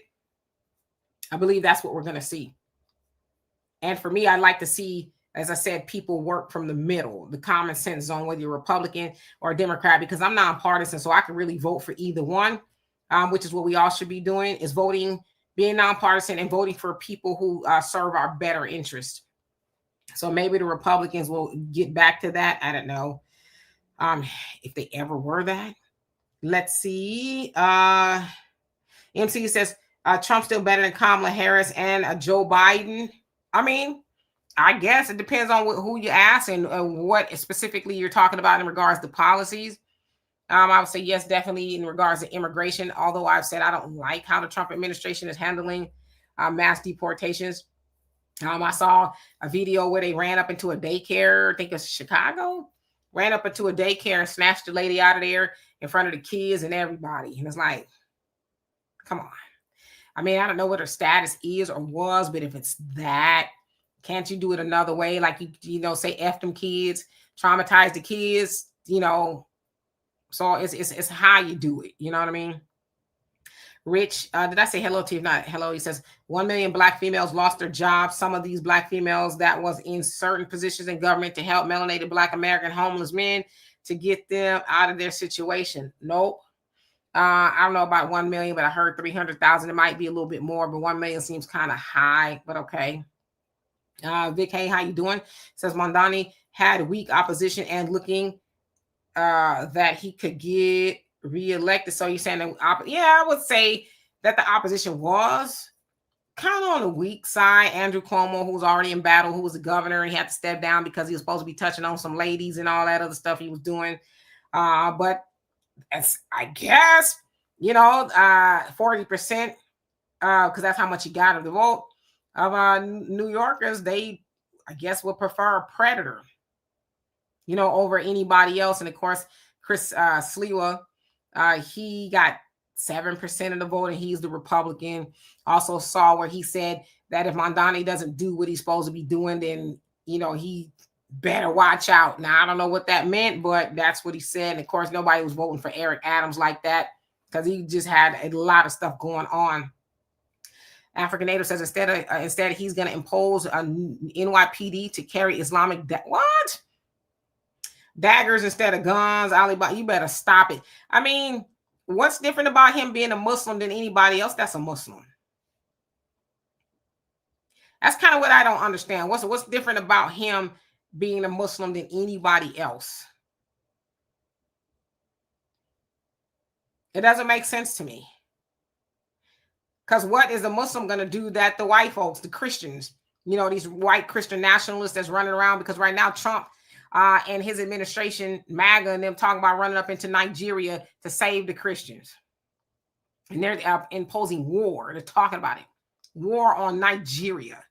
I believe that's what we're going to see. And for me, I'd like to see, as I said, people work from the middle, the common sense zone, whether you're Republican or Democrat, because I'm nonpartisan, so I can really vote for either one, which is what we all should be doing, is voting, being nonpartisan and voting for people who serve our better interest. So maybe the Republicans will get back to that. I don't know. If they ever were that. Let's see. MC says Trump's still better than Kamala Harris and Joe Biden. I mean, I guess it depends on who you ask and what specifically you're talking about in regards to policies. I would say yes, definitely in regards to immigration, although I've said I don't like how the Trump administration is handling mass deportations. I saw a video where they ran up into a daycare, I think it's Chicago, ran up into a daycare and snatched the lady out of there in front of the kids and everybody. And it's like, come on. I mean, I don't know what her status is or was, but if it's that, can't you do it another way? Like, you know, say F them kids, traumatize the kids, you know. So it's how you do it. You know what I mean? Rich, did I say hello to you? If not, hello. He says 1 million Black females lost their jobs. Some of these Black females that was in certain positions in government to help melanated Black American homeless men to get them out of their situation. Nope. I don't know about 1 million, but I heard 300,000. It might be a little bit more, but 1 million seems kind of high, but okay. Vic, hey, how you doing? Says Mondani had weak opposition and looking that he could get reelected. So you're saying that, yeah, I would say that the opposition was kind of on the weak side. Andrew Cuomo, who was already in battle, who was the governor, and he had to step down because he was supposed to be touching on some ladies and all that other stuff he was doing. But as I guess, 40%, because that's how much he got of the vote of New Yorkers. They, I guess, would prefer a predator, over anybody else. And of course, Chris Sliwa, he got 7% of the vote, and he's the Republican. Also saw where he said that if Mamdani doesn't do what he's supposed to be doing, then he better watch out. Now I don't know what that meant, but that's what he said. And of course, nobody was voting for Eric Adams like that because he just had a lot of stuff going on. African Native says instead he's going to impose a NYPD to carry Islamic what? Daggers instead of guns. Alibaba, you better stop it. I mean, what's different about him being a Muslim than anybody else that's a Muslim? That's kind of what I don't understand. What's different about him being a Muslim than anybody else? It doesn't make sense to me. Because what is a Muslim going to do that the white folks, the Christians, these white Christian nationalists that's running around? Because right now Trump and his administration, MAGA, and them talking about running up into Nigeria to save the Christians. And they're imposing war. They're talking about it. War on Nigeria.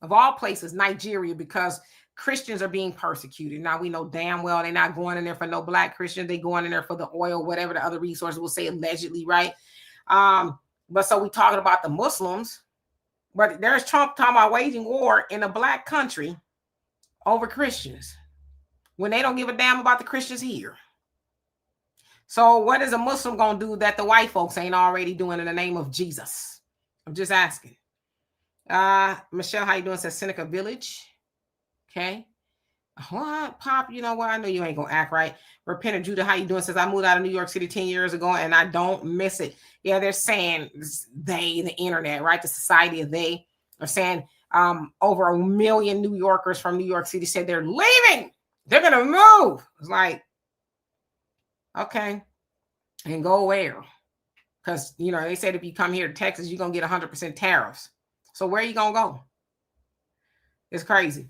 Of all places, Nigeria, because Christians are being persecuted. Now, we know damn well they're not going in there for no black Christians. They're going in there for the oil, whatever the other resources will say, allegedly, right? But so we talking about the Muslims. But there's Trump talking about waging war in a black country over Christians when they don't give a damn about the Christians here. So what is a Muslim going to do that the white folks ain't already doing in the name of Jesus? I'm just asking. Michelle, how you doing? Says Seneca Village. Okay. What? Pop, you know what? I know you ain't going to act right. Repentant Judah, how you doing? Says I moved out of New York City 10 years ago and I don't miss it. Yeah, they're saying they, the internet, right? The society of they are saying over 1 million New Yorkers from New York City said they're leaving. They're going to move. It's like, okay. And go where? Because, they said if you come here to Texas, you're going to get 100% tariffs. So where are you going to go? It's crazy.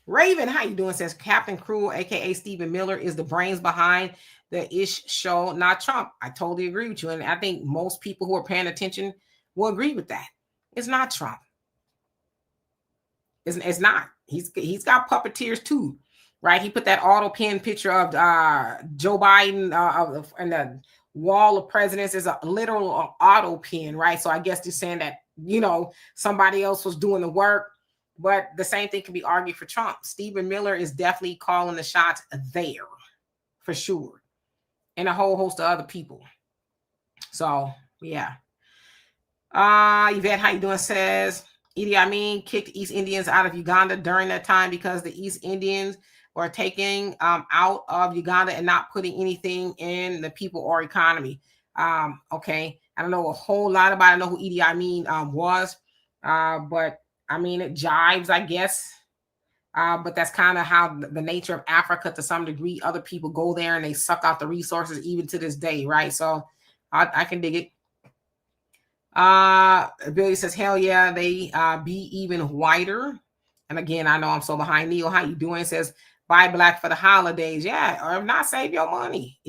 Raven, how you doing? Says Captain Cruel, aka Stephen Miller, is the brains behind the Ish show, not Trump. I totally agree with you. And I think most people who are paying attention will agree with that. It's not Trump. It's not. He's got puppeteers too, right? He put that auto pen picture of Joe Biden and the wall of presidents is a literal auto pen, right? So I guess they're saying that, somebody else was doing the work. But the same thing can be argued for Trump. Stephen Miller is definitely calling the shots there, for sure. And a whole host of other people. So, yeah. Yvette, how you doing? Says, Idi Amin kicked East Indians out of Uganda during that time because the East Indians were taking out of Uganda and not putting anything in the people or economy. Okay. I don't know a whole lot about it. I know who Idi Amin was. But I mean, it jives, I guess. But that's kind of how the nature of Africa, to some degree, other people go there and they suck out the resources even to this day, right? So I can dig it. Billy says, hell yeah, they be even whiter. And again, I know I'm so behind. Neil, how you doing? Says, buy black for the holidays. Yeah, or if not, save your money,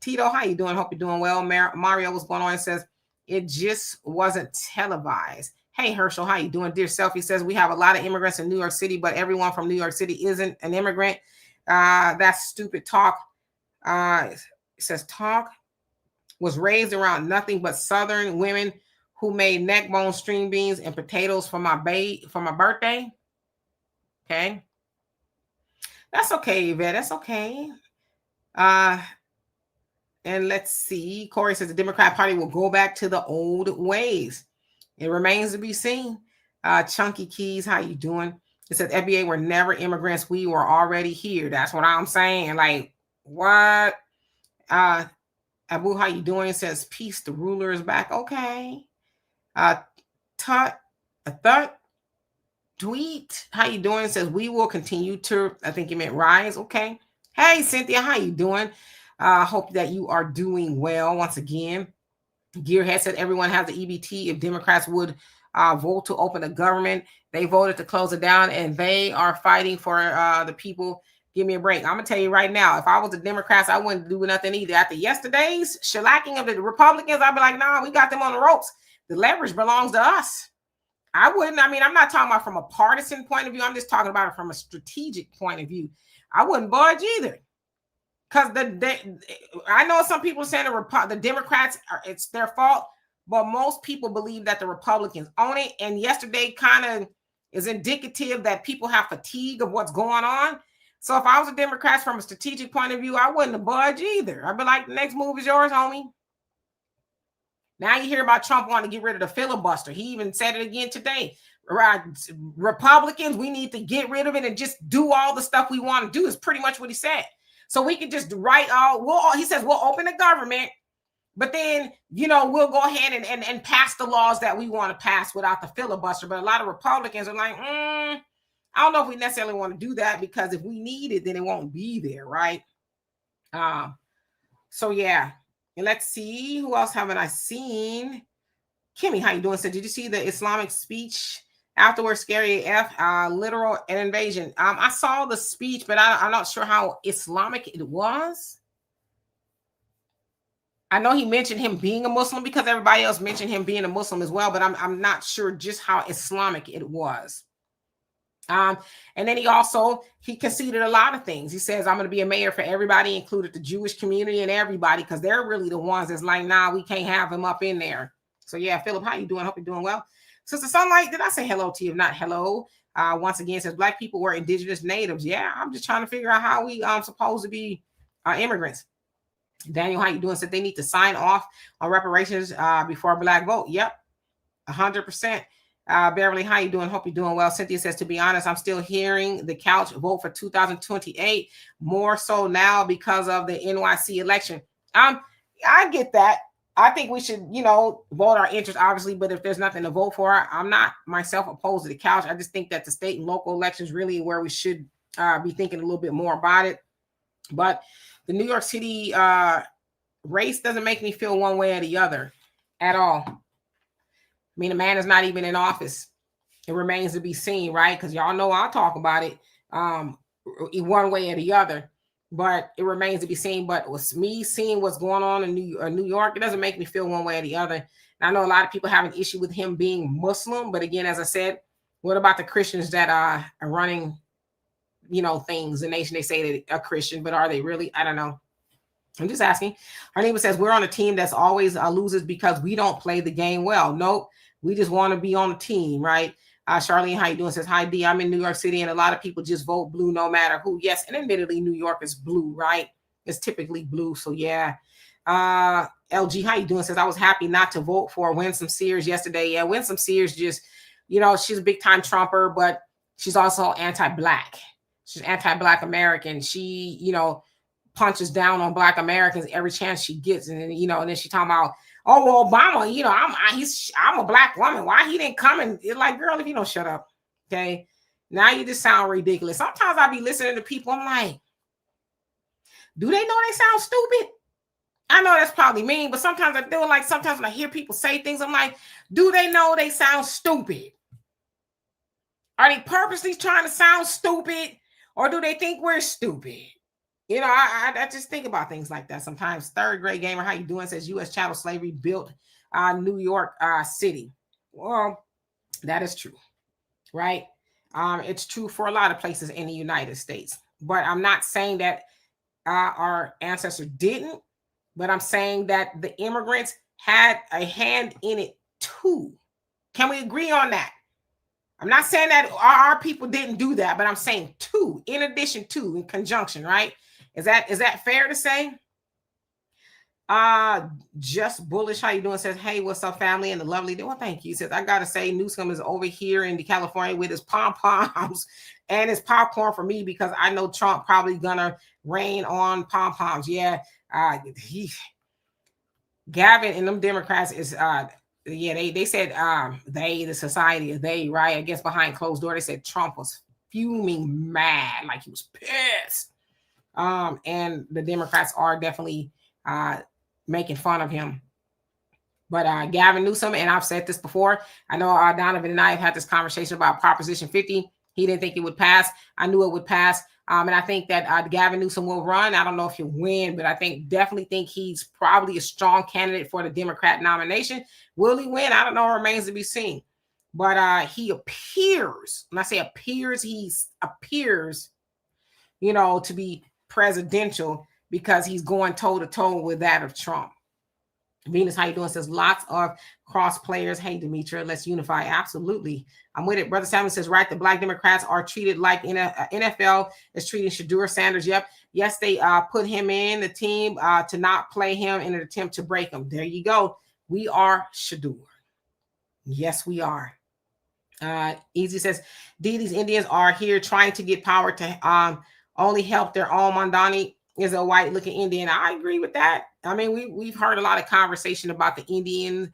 Tito, how you doing? Hope you're doing well. Mario, what's going on? It says, it just wasn't televised. Hey, Herschel, how you doing? Dear Selfie says, we have a lot of immigrants in New York City, but everyone from New York City isn't an immigrant. That's stupid talk. It says, talk was raised around nothing but Southern women who made neck bone, string beans, and potatoes for my birthday. Okay. That's okay, Yvette. That's okay. And let's see. Corey says the Democrat Party will go back to the old ways. It remains to be seen. Chunky Keys, how you doing? It says FBA were never immigrants. We were already here. That's what I'm saying. Like, what? Abu, how you doing? It says peace. The ruler is back. Okay. Tweet, how you doing? It says we will continue to, I think you meant rise. Okay. Hey, Cynthia, how you doing? Hope that you are doing well once again. Gearhead said everyone has the EBT. If Democrats would vote to open the government, they voted to close it down, and they are fighting for the people Give me a break. I'm gonna tell you right now, if I was the Democrats, I wouldn't do nothing either. After yesterday's shellacking of the Republicans, I'd be like, nah, we got them on the ropes. The leverage belongs to us. I wouldn't. I mean, I'm not talking about from a partisan point of view. I'm just talking about it from a strategic point of view. I wouldn't budge either. Because I know some people saying the Democrats, it's their fault, but most people believe that the Republicans own it. And yesterday kind of is indicative that people have fatigue of what's going on. So if I was a Democrat from a strategic point of view, I wouldn't budge either. I'd be like, the next move is yours, homie. Now you hear about Trump wanting to get rid of the filibuster. He even said it again today. Right? Republicans, we need to get rid of it and just do all the stuff we want to do is pretty much what he said. So we can just write all, he says we'll open the government, but then, we'll go ahead and pass the laws that we want to pass without the filibuster. But a lot of Republicans are like, I don't know if we necessarily want to do that, because if we need it, then it won't be there, right? So yeah. And let's see, who else haven't I seen? Kimmy, how you doing? So did you see the Islamic speech afterwards? Scary AF, literal an invasion. I saw the speech, but I'm not sure how Islamic it was. I know he mentioned him being a Muslim because everybody else mentioned him being a Muslim as well, but I'm not sure just how Islamic it was. And then he conceded a lot of things. He says, I'm going to be a mayor for everybody, included the Jewish community and everybody, because they're really the ones that's like, nah, we can't have him up in there. So yeah, Philip, how you doing? Hope you're doing well. Sister Sunlight, did I say hello to you? If not, hello. Once again, says Black people were indigenous natives. Yeah, I'm just trying to figure out how we supposed to be immigrants. Daniel, how you doing? Said they need to sign off on reparations before Black vote. Yep, 100%. Beverly, how you doing? Hope you're doing well. Cynthia says, to be honest, I'm still hearing the couch vote for 2028, more so now because of the NYC election. I get that. I think we should, vote our interest, obviously, but if there's nothing to vote for, I'm not myself opposed to the couch. I just think that the state and local elections really where we should be thinking a little bit more about it. But the New York City race doesn't make me feel one way or the other at all. I mean, the man is not even in office. It remains to be seen, right? Because y'all know I'll talk about it one way or the other, but it remains to be seen. But with me seeing what's going on in New York, it doesn't make me feel one way or the other. And I know a lot of people have an issue with him being Muslim, but again, as I said, what about the Christians that are running, things? The nation, they say they're a Christian, but are they really? I don't know. I'm just asking. Her neighbor says, we're on a team that's always loses because we don't play the game well. Nope. We just want to be on the team, right? Charlene, how you doing? Says, hi, D. I'm in New York City, and a lot of people just vote blue no matter who. Yes, and admittedly, New York is blue, right? It's typically blue, so yeah. LG, how you doing? Says, I was happy not to vote for Winsome Sears yesterday. Yeah, Winsome Sears just, she's a big-time Trumper, but she's also anti-Black. She's anti-Black American. She, punches down on Black Americans every chance she gets, and then, and then she talking about, oh, well, Obama, I'm a Black woman. Why he didn't come? And it's like, girl, if you don't shut up, okay? Now you just sound ridiculous. Sometimes I be listening to people. I'm like, do they know they sound stupid? I know that's probably mean, but sometimes I feel like sometimes when I hear people say things, I'm like, do they know they sound stupid? Are they purposely trying to sound stupid, or do they think we're stupid? I just think about things like that sometimes. Third grade gamer, how you doing? Says U.S. chattel slavery built New York City. Well, that is true, right? It's true for a lot of places in the United States. But I'm not saying that our ancestors didn't, but I'm saying that the immigrants had a hand in it too. Can we agree on that? I'm not saying that our people didn't do that, but I'm saying too, in addition to, in conjunction, right? Is that fair to say? Just Bullish, how you doing? Says, hey, what's up, family? And the lovely day. Well, thank you. Says, I gotta say, Newsom is over here in California with his pom-poms and his popcorn for me, because I know Trump probably gonna rain on pom-poms. Yeah, Gavin and them Democrats is they said the society of they, right? I guess behind closed door, they said Trump was fuming mad, like he was pissed. And the Democrats are definitely making fun of him. But Gavin Newsom, and I've said this before, I know Donovan and I have had this conversation about Proposition 50. He didn't think it would pass. I knew it would pass. And I think that Gavin Newsom will run. I don't know if he'll win, but I definitely think he's probably a strong candidate for the Democrat nomination. Will he win? I don't know. It remains to be seen. But he appears, when I say appears, he appears, to be presidential because he's going toe-to-toe with that of Trump. Venus, how you doing? Says lots of cross players. Hey, Demetra, let's unify. Absolutely. I'm with it. Brother Salmon says, right, the Black Democrats are treated like NFL is treating Shadur Sanders. Yep. Yes, they put him in the team to not play him in an attempt to break him. There you go. We are Shadur. Yes, we are. Easy says, these Indians are here trying to get power to only help their own. Mondani is a white looking Indian. I agree with that. I mean, we've heard a lot of conversation about the Indians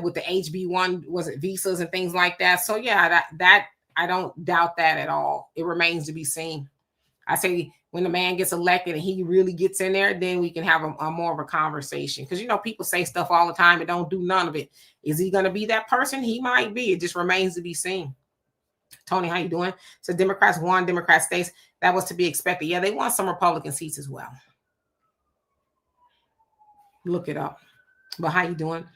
with the HB1, was it visas and things like that. So yeah, that I don't doubt that at all. It remains to be seen. I say when the man gets elected and he really gets in there, then we can have a more of a conversation. Because, people say stuff all the time and don't do none of it. Is he going to be that person? He might be. It just remains to be seen. Tony, how you doing? So Democrats won Democrat states. That was to be expected. Yeah, they won some Republican seats as well. Look it up. But how you doing?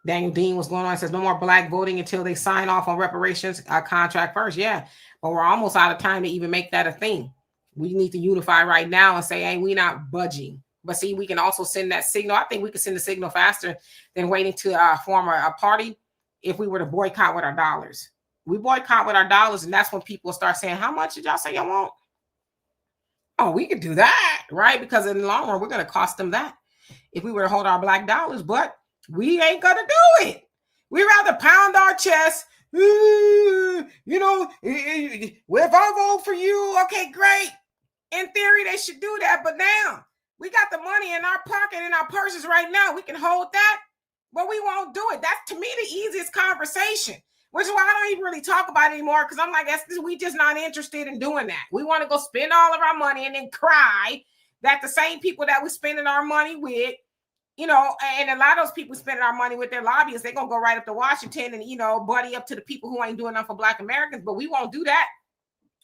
Daniel Dean, what's going on? It says no more black voting until they sign off on reparations contract first. Yeah, but we're almost out of time to even make that a thing. We need to unify right now and say, hey, we're not budging. But see, we can also send that signal. I think we can send the signal faster than waiting to form a party if we were to boycott with our dollars. We boycott with our dollars, and that's when people start saying, how much did y'all say y'all want? Oh, we could do that, right? Because in the long run, we're going to cost them that if we were to hold our black dollars, but we ain't going to do it. We rather pound our chest. If I vote for you, okay, great. In theory, they should do that, but now we got the money in our pocket, in our purses right now. We can hold that, but we won't do it. That's, to me, the easiest conversation, which is why I don't even really talk about it anymore, because I'm like, we just not interested in doing that. We want to go spend all of our money and then cry that the same people that we're spending our money with, and a lot of those people spending our money with their lobbyists, they're going to go right up to Washington and, buddy up to the people who ain't doing nothing for Black Americans, but we won't do that.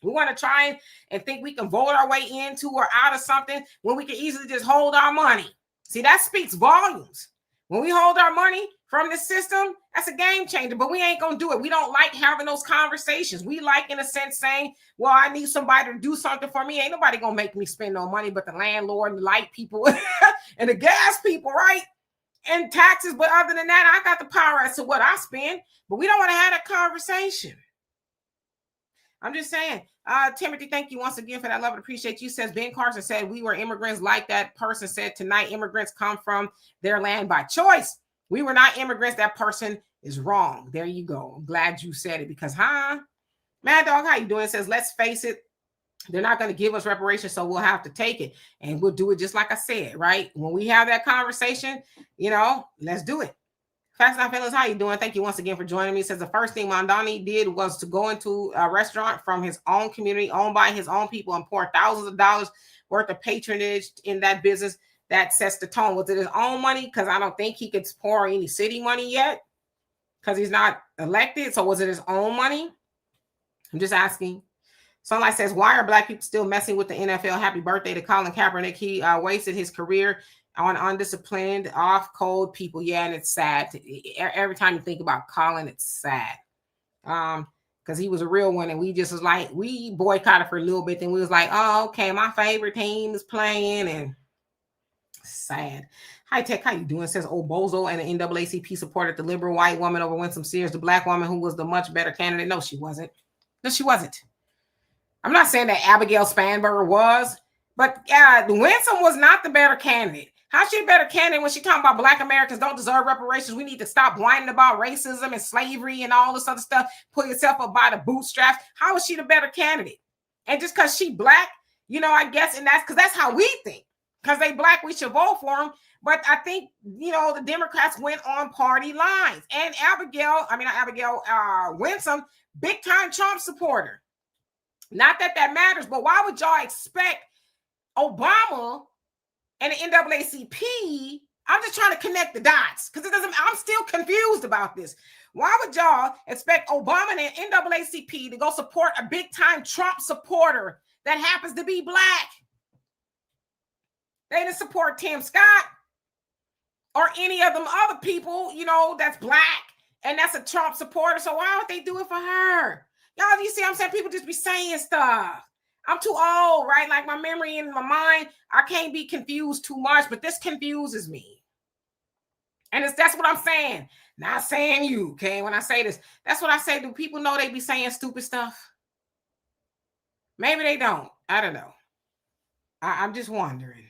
We want to try and think we can vote our way into or out of something when we can easily just hold our money. See, that speaks volumes. When we hold our money from the system, that's a game changer, but we ain't going to do it. We don't like having those conversations. We like, in a sense, saying, well, I need somebody to do something for me. Ain't nobody going to make me spend no money but the landlord and the light people and the gas people, right? And taxes. But other than that, I got the power as to what I spend, but we don't want to have that conversation. I'm just saying. Timothy, thank you once again for that love and appreciate you. Says Ben Carson said we were immigrants like that person said tonight. Immigrants come from their land by choice. We were not immigrants. That person is wrong. There you go. I'm glad you said it because, Mad Dog, how you doing? It says, let's face it. They're not going to give us reparations, so we'll have to take it. And we'll do it just like I said, right? When we have that conversation, let's do it. Fast Enough Fellas, how you doing? Thank you once again for joining me. It says the first thing Mondani did was to go into a restaurant from his own community, owned by his own people, and pour thousands of dollars worth of patronage in that business. That sets the tone. Was it his own money? Because I don't think he could pour any city money yet because he's not elected. So was it his own money? I'm just asking. Sunlight says, why are Black people still messing with the NFL? Happy birthday to Colin Kaepernick. He wasted his career on undisciplined, off-code people. Yeah, and it's sad. Every time you think about Colin, it's sad. Because he was a real one, and we just was like, we boycotted for a little bit, then we was like, oh, okay, my favorite team is playing, and sad. High Tech, how you doing? It says, Bozo and the NAACP supported the liberal white woman over Winsome Sears, the Black woman who was the much better candidate. No, she wasn't. No, she wasn't. I'm not saying that Abigail Spanberger was, but Winsome was not the better candidate. How's she a better candidate when she talking about Black Americans don't deserve reparations? We need to stop whining about racism and slavery and all this other stuff. Pull yourself up by the bootstraps. How is she the better candidate? And just because she Black, I guess, and that's because that's how we think. Because they Black, we should vote for them. But I think, the Democrats went on party lines. And Winsome, big time Trump supporter. Not that that matters, but why would y'all expect Obama and the NAACP? I'm just trying to connect the dots because I'm still confused about this. Why would y'all expect Obama and NAACP to go support a big-time Trump supporter that happens to be black? They didn't support Tim Scott or any of them other people, you know, that's black and that's a Trump supporter. So why would they do it for her? Y'all, you see what I'm saying? People just be saying stuff. I'm too old, right? Like my memory and my mind, I can't be confused too much, but this confuses me. And that's what I'm saying. Not saying you, okay? When I say this, that's what I say. Do people know they be saying stupid stuff? Maybe they don't. I don't know. I'm just wondering.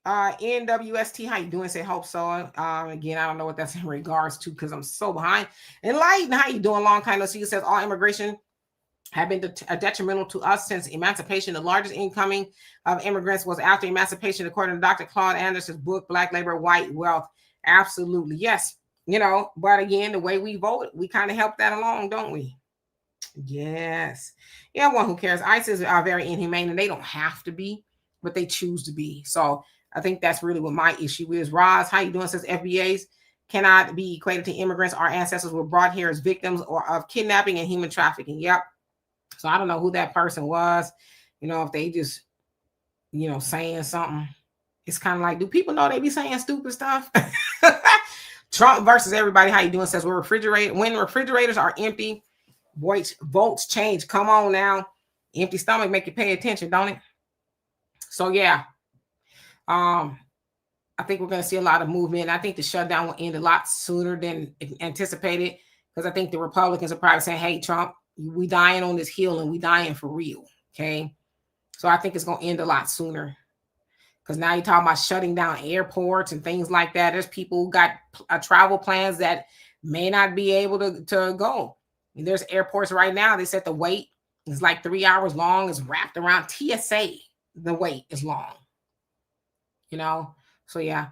NWST, how you doing? Say hope so. Again, I don't know what that's in regards to because I'm so behind. Enlighten, how you doing? Long time no see. It says all immigration have been detrimental to us since emancipation. The largest incoming of immigrants was after emancipation, according to Dr. Claude Anderson's book, Black Labor, White Wealth. Absolutely. Yes. You know, but again, the way we vote, we kind of help that along, don't we? Yes. Yeah, one who cares. ISIS are very inhumane and they don't have to be, but they choose to be. So I think that's really what my issue is. Roz, how you doing? Says FBAs cannot be equated to immigrants. Our ancestors were brought here as victims of kidnapping and human trafficking. Yep. So I don't know who that person was. You know, if they just, you know, saying something. It's kind of like, do people know they be saying stupid stuff? Trump versus everybody. How you doing? Says when refrigerators are empty, votes change. Come on now. Empty stomach make you pay attention, don't it? So yeah. I think we're going to see a lot of movement. I think the shutdown will end a lot sooner than anticipated because I think the Republicans are probably saying, hey, Trump, we dying on this hill and we dying for real. Okay. So I think it's going to end a lot sooner because now you're talking about shutting down airports and things like that. There's people who got travel plans that may not be able to go. And there's airports right now. They said the wait is like 3 hours long. It's wrapped around TSA. The wait is long. You know, so yeah.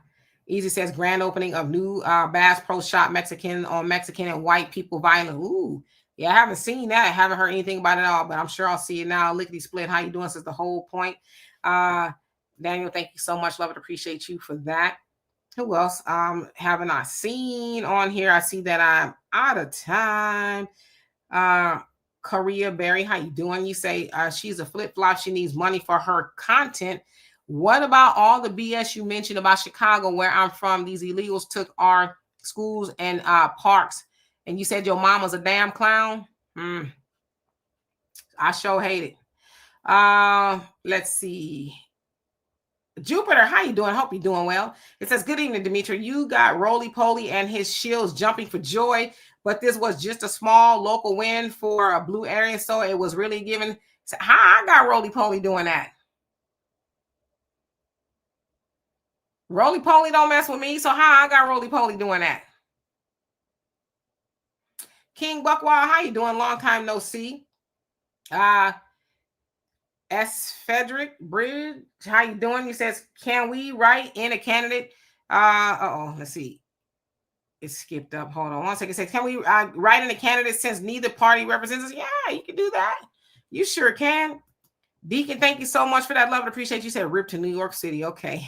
Easy says grand opening of new Bass Pro Shop Mexican on Mexican and white people violent. Ooh, yeah, I haven't seen that. I haven't heard anything about it at all, but I'm sure I'll see it now. Lickety split. How you doing? Says the whole point. Daniel, thank you so much. Love it. Appreciate you for that. Who else? Haven't I seen on here? I see that I'm out of time. Korea Berry, how you doing? You say she's a flip-flop. She needs money for her content. What about all the BS you mentioned about Chicago, where I'm from? These illegals took our schools and parks, and you said your mom was a damn clown. I sure hate it. Let's see. Jupiter, how you doing? Hope you're doing well. It says, good evening, Dimitri. You got Roly Poly and his shields jumping for joy, but this was just a small local win for a blue area, so it was really given. So how I got Roly Poly doing that? Roly Poly don't mess with me, so how I got Roly Poly doing that? King Buckwild, how you doing? Long time no see. S. Frederick Bridge, how you doing? He says, can we write in a candidate? Let's see. It skipped up. Hold on 1 second. It says, can we write in a candidate since neither party represents us? Yeah, you can do that. You sure can. Deacon, thank you so much for that love and appreciate you. Said rip to New York City. Okay.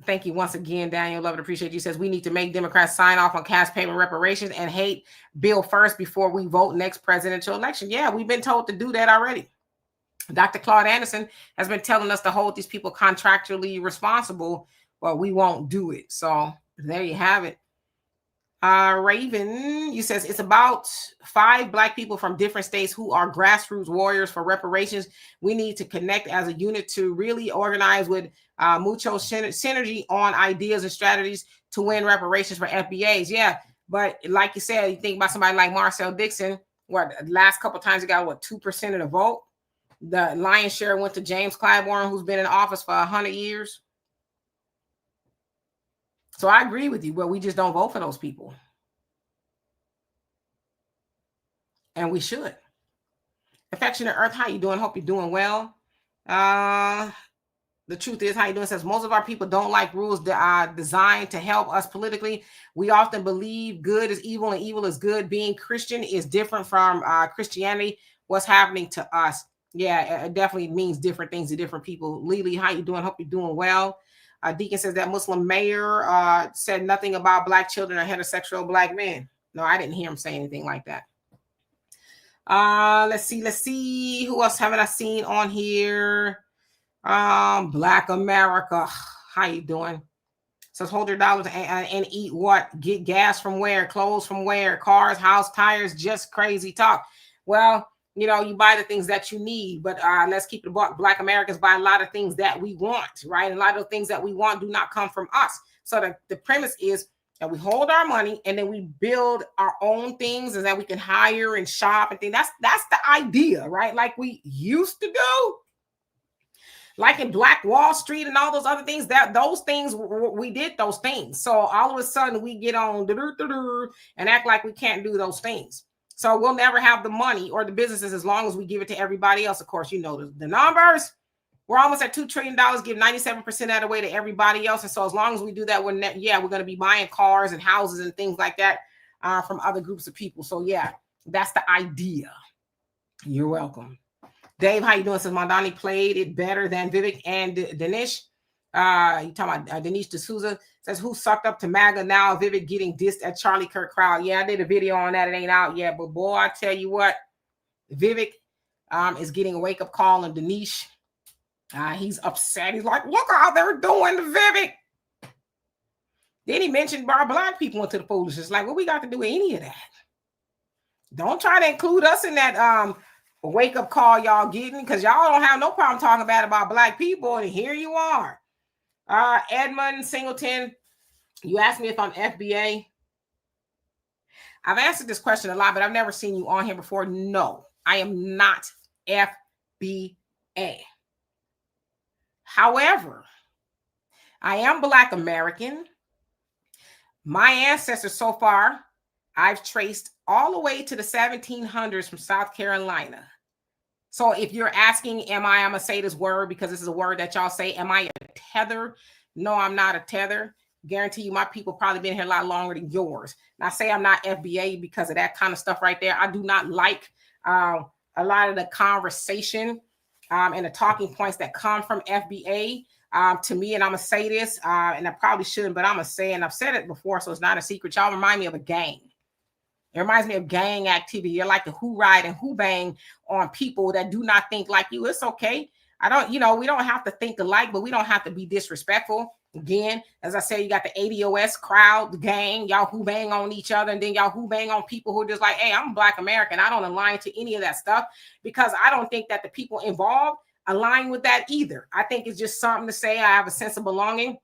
Thank you once again, Daniel. Love and appreciate you. Says we need to make Democrats sign off on cash payment reparations and hate bill first before we vote next presidential election. Yeah, we've been told to do that already. Dr. Claude Anderson has been telling us to hold these people contractually responsible, but we won't do it. So there you have it. Raven, you says it's about 5 Black people from different states who are grassroots warriors for reparations. We need to connect as a unit to really organize with mutual synergy on ideas and strategies to win reparations for FBAs. Yeah, but like you said, you think about somebody like Marcel Dixon, what the last couple of times he got 2% of the vote. The lion's share went to James Clyburn, who's been in office for 100 years. So I agree with you, but we just don't vote for those people. And we should. Affectionate Earth, how you doing? Hope you're doing well. The truth is, how you doing? Says most of our people don't like rules that are designed to help us politically. We often believe good is evil and evil is good. Being Christian is different from Christianity. What's happening to us? Yeah, it definitely means different things to different people. Lily, how you doing? Hope you're doing well. Deacon says that Muslim mayor said nothing about black children or heterosexual black men. No, I didn't hear him say anything like that. Let's see. Who else haven't I seen on here? Black America. How you doing? Says hold your dollars and eat what? Get gas from where? Clothes from where? Cars, house, tires, just crazy talk. Well, you know, you buy the things that you need, but let's keep it buck. Black Americans buy a lot of things that we want, right? And a lot of the things that we want do not come from us. So the premise is that we hold our money and then we build our own things and that we can hire and shop and things. That's the idea, right? Like we used to do. Like in Black Wall Street and all those other things, those things, we did those things. So all of a sudden we get on and act like we can't do those things. So we'll never have the money or the businesses as long as we give it to everybody else. Of course, you know the numbers. We're almost at $2 trillion, give 97% of that away to everybody else. And so as long as we do that, we're going to be buying cars and houses and things like that from other groups of people. So yeah, that's the idea. You're welcome. Dave, how you doing? Says Mondani played it better than Vivek and Dinesh. You talking about Dinesh D'Souza says who sucked up to MAGA now? Vivek getting dissed at Charlie Kirk crowd. Yeah, I did a video on that. It ain't out yet, but boy, I tell you what, Vivek is getting a wake up call, and Dinesh, he's upset. He's like, look how they're doing to Vivek. Then he mentioned our black people into the foolishness. Like, what we got to do with any of that? Don't try to include us in that wake up call y'all getting, because y'all don't have no problem talking bad about black people, and here you are. Edmund Singleton, you asked me if I'm FBA. I've answered this question a lot, but I've never seen you on here before. No, I am not FBA. However, I am Black American. My ancestors so far, I've traced all the way to the 1700s from South Carolina. So if you're asking, I'm going to say this word because this is a word that y'all say, am I a tether? No, I'm not a tether. Guarantee you my people probably been here a lot longer than yours. And I say I'm not FBA because of that kind of stuff right there. I do not like a lot of the conversation and the talking points that come from FBA to me. And I'm going to say this, and I probably shouldn't, but I'm going to say, and I've said it before, so it's not a secret. Y'all remind me of a gang. It reminds me of gang activity. You're like the who ride and who bang on people that do not think like you. It's okay. We don't have to think alike, but we don't have to be disrespectful. Again, as I said, you got the ADOS crowd, the gang, y'all who bang on each other, and then y'all who bang on people who are just like, hey, I'm Black American. I don't align to any of that stuff because I don't think that the people involved align with that either. I think it's just something to say. I have a sense of belonging.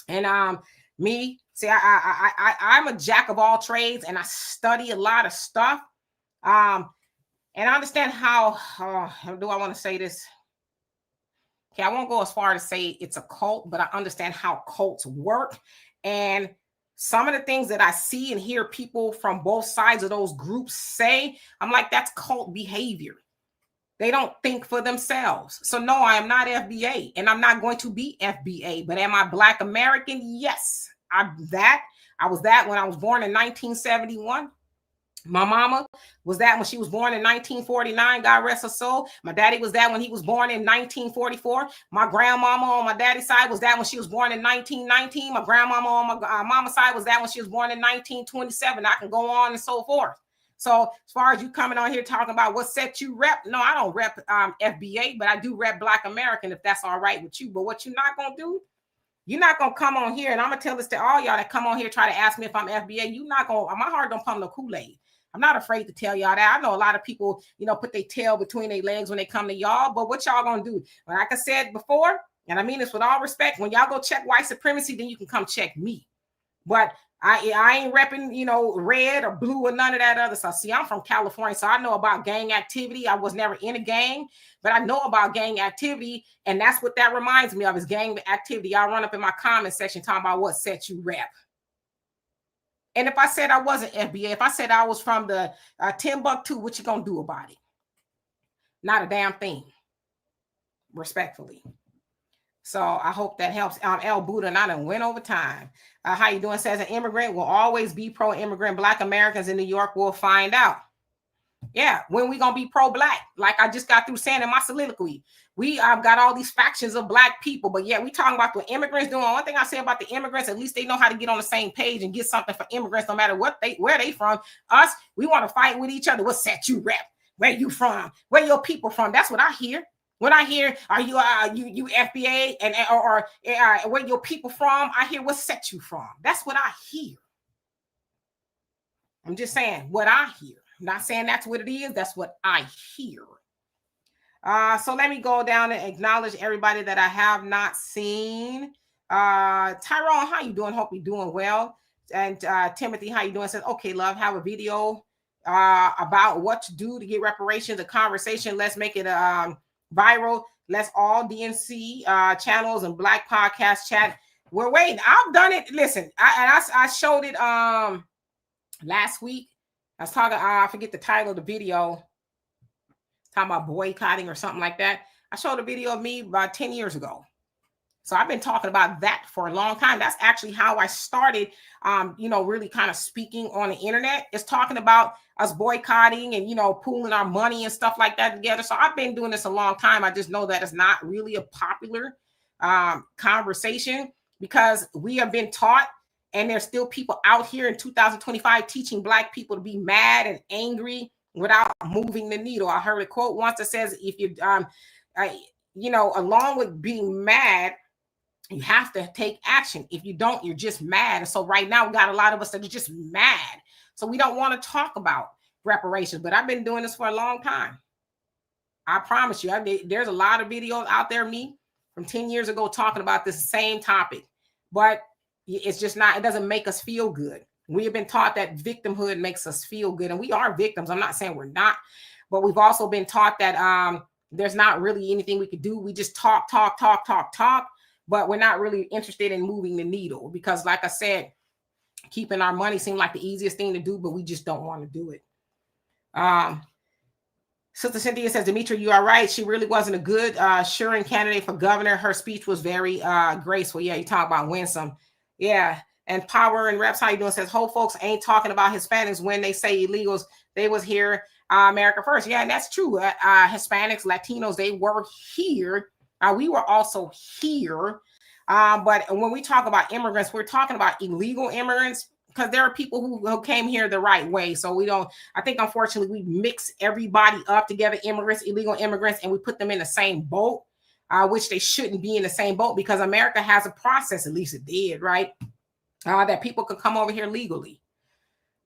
And me, see, I'm a jack of all trades and I study a lot of stuff. And I understand how do I want to say this? Okay, I won't go as far to say it's a cult, but I understand how cults work. And some of the things that I see and hear people from both sides of those groups say, I'm like, that's cult behavior. They don't think for themselves. So no, I am not FBA and I'm not going to be FBA, but am I Black American? Yes, I was that when I was born in 1971. My mama was that when she was born in 1949, God rest her soul. My daddy was that when he was born in 1944. My grandmama on my daddy's side was that when she was born in 1919. My grandmama on my mama's side was that when she was born in 1927. I can go on and so forth. So as far as you coming on here talking about what set you rep, no, I don't rep FBA, but I do rep Black American if that's all right with you. But what you're not going to do, you're not going to come on here, and I'm going to tell this to all y'all that come on here try to ask me if I'm FBA. You're not going to, my heart don't pump no Kool-Aid. I'm not afraid to tell y'all that. I know a lot of people, put their tail between their legs when they come to y'all, but what y'all going to do? Like I said before, and I mean this with all respect, when y'all go check white supremacy, then you can come check me. But I ain't repping, red or blue or none of that other stuff. See, I'm from California, so I know about gang activity. I was never in a gang, but I know about gang activity, and that's what that reminds me of is gang activity. I'll run up in my comment section talking about what set you rep. And if I said I wasn't FBA, if I said I was from the Timbuktu, what you gonna do about it? Not a damn thing, respectfully. So I hope that helps. El Buddha, and I done went over time. How you doing? Says an immigrant will always be pro-immigrant. Black Americans in New York will find out. Yeah, when we gonna be pro-black? Like I just got through saying in my soliloquy, we got all these factions of black people, but yeah, we talking about the immigrants doing. One thing I say about the immigrants, at least they know how to get on the same page and get something for immigrants, no matter where they from. Us, we want to fight with each other. What set you rep? Where you from? Where your people from? That's what I hear. When I hear, are you you FBA and or where your people from? I hear what set you from. That's what I hear. I'm just saying what I hear. I'm not saying that's what it is. That's what I hear. So let me go down and acknowledge everybody that I have not seen. Tyrone, how you doing? Hope you're doing well. And Timothy, how you doing? Says, okay, love, have a video about what to do to get reparations, a conversation. Let's make it viral. Let's all DNC channels and Black podcast chat. We're waiting. I've done it. Listen, I showed it last week. I was talking, I forget the title of the video, talking about boycotting or something like that. I showed a video of me about 10 years ago. So I've been talking about that for a long time. That's actually how I started, really kind of speaking on the internet, is talking about us boycotting and, pooling our money and stuff like that together. So I've been doing this a long time. I just know that it's not really a popular conversation because we have been taught, and there's still people out here in 2025 teaching Black people to be mad and angry without moving the needle. I heard a quote once that says, if you, along with being mad, you have to take action. If you don't, you're just mad. And so right now we got a lot of us that are just mad. So we don't want to talk about reparations, but I've been doing this for a long time. I promise you, there's a lot of videos out there, me from 10 years ago, talking about this same topic, but it's just not, it doesn't make us feel good. We have been taught that victimhood makes us feel good, and we are victims. I'm not saying we're not, but we've also been taught that there's not really anything we could do. We just talk, but we're not really interested in moving the needle because, like I said, keeping our money seemed like the easiest thing to do, but we just don't want to do it. Sister Cynthia says, Demetra, you are right. She really wasn't a good assuring candidate for governor. Her speech was very graceful. Yeah, you talk about winsome. Yeah. And Power and Reps, how you doing? Says, whole folks ain't talking about Hispanics when they say illegals. They was here America first. Yeah, and that's true. Hispanics, Latinos, they were here. We were also here. But when we talk about immigrants, we're talking about illegal immigrants because there are people who came here the right way. So I think, unfortunately, we mix everybody up together, immigrants, illegal immigrants, and we put them in the same boat. Which they shouldn't be in the same boat because America has a process, at least it did, right? That people can come over here legally.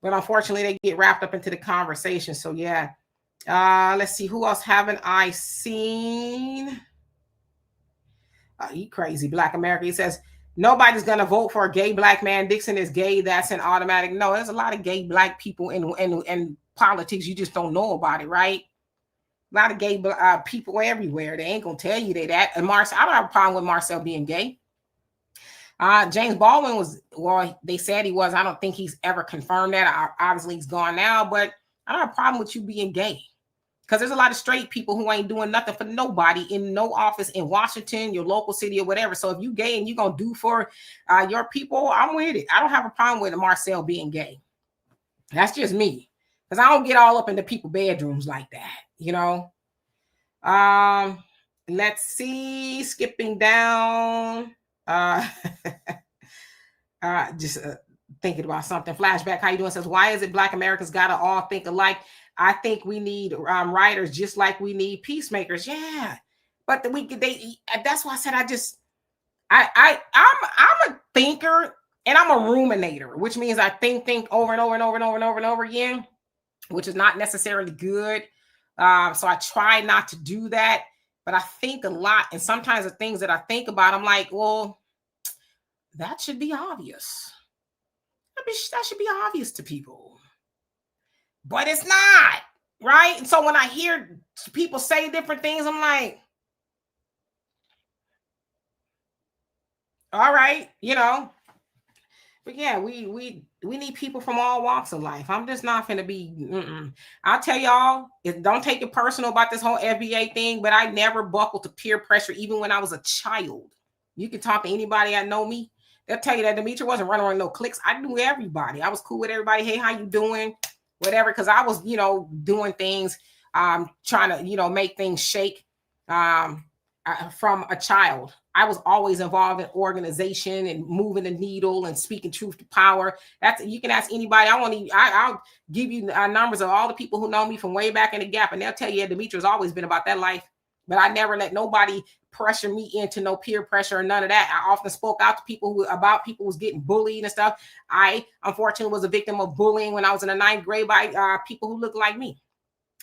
But unfortunately, they get wrapped up into the conversation. So yeah. Let's see, who else haven't I seen? You crazy Black America. He says, nobody's going to vote for a gay Black man. Dixon is gay. That's an automatic. No, there's a lot of gay Black people in politics. You just don't know about it, right? A lot of gay people everywhere. They ain't gonna tell you that. And Marcel, I don't have a problem with Marcel being gay. James Baldwin was, well, they said he was. I don't think he's ever confirmed that. Obviously, he's gone now, but I don't have a problem with you being gay. Because there's a lot of straight people who ain't doing nothing for nobody in no office in Washington, your local city or whatever. So if you gay and you're gonna do for your people, I'm with it. I don't have a problem with Marcel being gay. That's just me. Because I don't get all up into people's bedrooms like that. Let's see, skipping down, just thinking about something. Flashback, how you doing? Says, why is it Black Americans gotta all think alike? I think we need writers just like we need peacemakers. Yeah, but that's why I said I'm a thinker and I'm a ruminator, which means I think over and over and over and over and over and over again, which is not necessarily good. So I try not to do that, but I think a lot. And sometimes the things that I think about, I'm like, well, that should be obvious. That should be obvious to people, but it's not, right? And so when I hear people say different things, I'm like, all right, but yeah, we need people from all walks of life. I'm just not going to be, I'll tell y'all, don't take it personal about this whole FBA thing, but I never buckled to peer pressure, even when I was a child. You can talk to anybody that know me. They'll tell you that Demetra wasn't running around no cliques. I knew everybody. I was cool with everybody. Hey, how you doing? whatever, because I was, doing things, trying to, make things shake from a child. I was always involved in organization and moving the needle and speaking truth to power. That's, you can ask anybody. I'll give you numbers of all the people who know me from way back in the Gap, and they'll tell you, Demetra's always been about that life. But I never let nobody pressure me into no peer pressure or none of that. I often spoke out to people who was getting bullied and stuff. I unfortunately was a victim of bullying when I was in the 9th grade by people who looked like me.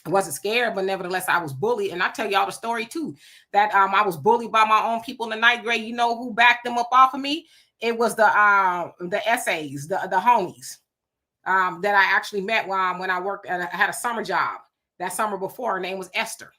I wasn't scared, but nevertheless, I was bullied. And I tell y'all the story too, that I was bullied by my own people in the 9th grade. You know who backed them up off of me? It was the essays, the homies that I actually met when I worked I had a summer job that summer before. Her name was Esther.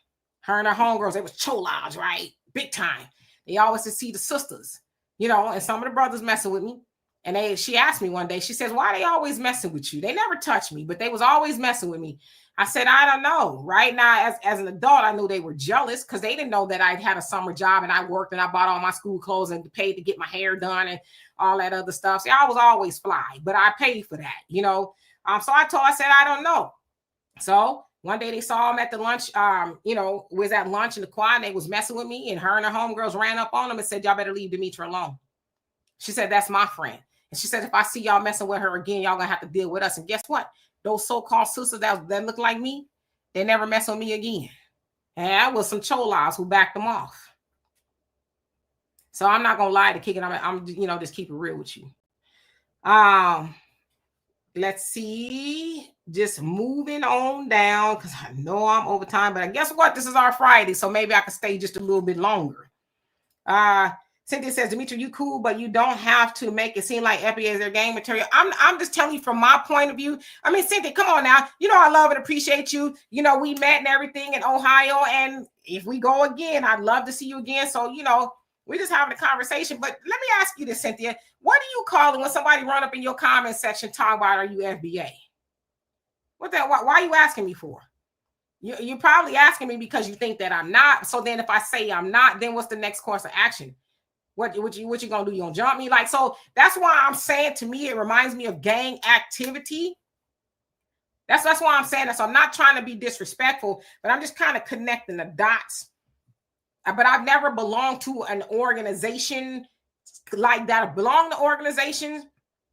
Her and her homegirls, they was cholas, right? Big time. They always to see the sisters, and some of the brothers messing with me. And she asked me one day, she says, why are they always messing with you? They never touched me, but they was always messing with me. I said, I don't know. Right now, as an adult, I knew they were jealous because they didn't know that I had a summer job and I worked and I bought all my school clothes and paid to get my hair done and all that other stuff. See, I was always fly, but I paid for that, So I said, I don't know. So one day they saw him at the lunch, was at lunch in the quad and they was messing with me, and her and her homegirls ran up on him and said, y'all better leave Demetra alone. She said, that's my friend. And she said, if I see y'all messing with her again, y'all gonna have to deal with us. And guess what? Those so-called sisters that look like me, they never mess with me again. And that was some cholas who backed them off. So I'm not gonna lie to kick it. I'm just keep it real with you. Let's see. Just moving on down because I know I'm over time, but guess what? This is our Friday, so maybe I can stay just a little bit longer. Cynthia says, Demetra, you cool, but you don't have to make it seem like FBA is their game material. I'm just telling you from my point of view. I mean, Cynthia, come on now. I love and appreciate you. We met and everything in Ohio, and if we go again, I'd love to see you again. So, we're just having a conversation. But let me ask you this, Cynthia. What do you call it when somebody run up in your comment section talking about, are you FBA? Why are you asking me for? You're probably asking me because you think that I'm not. So then if I say I'm not, then what's the next course of action? What you gonna do? You gonna jump me? So that's why I'm saying, to me, it reminds me of gang activity. That's why I'm saying that. So I'm not trying to be disrespectful, but I'm just kind of connecting the dots. But I've never belonged to an organization like that. I belong to organizations,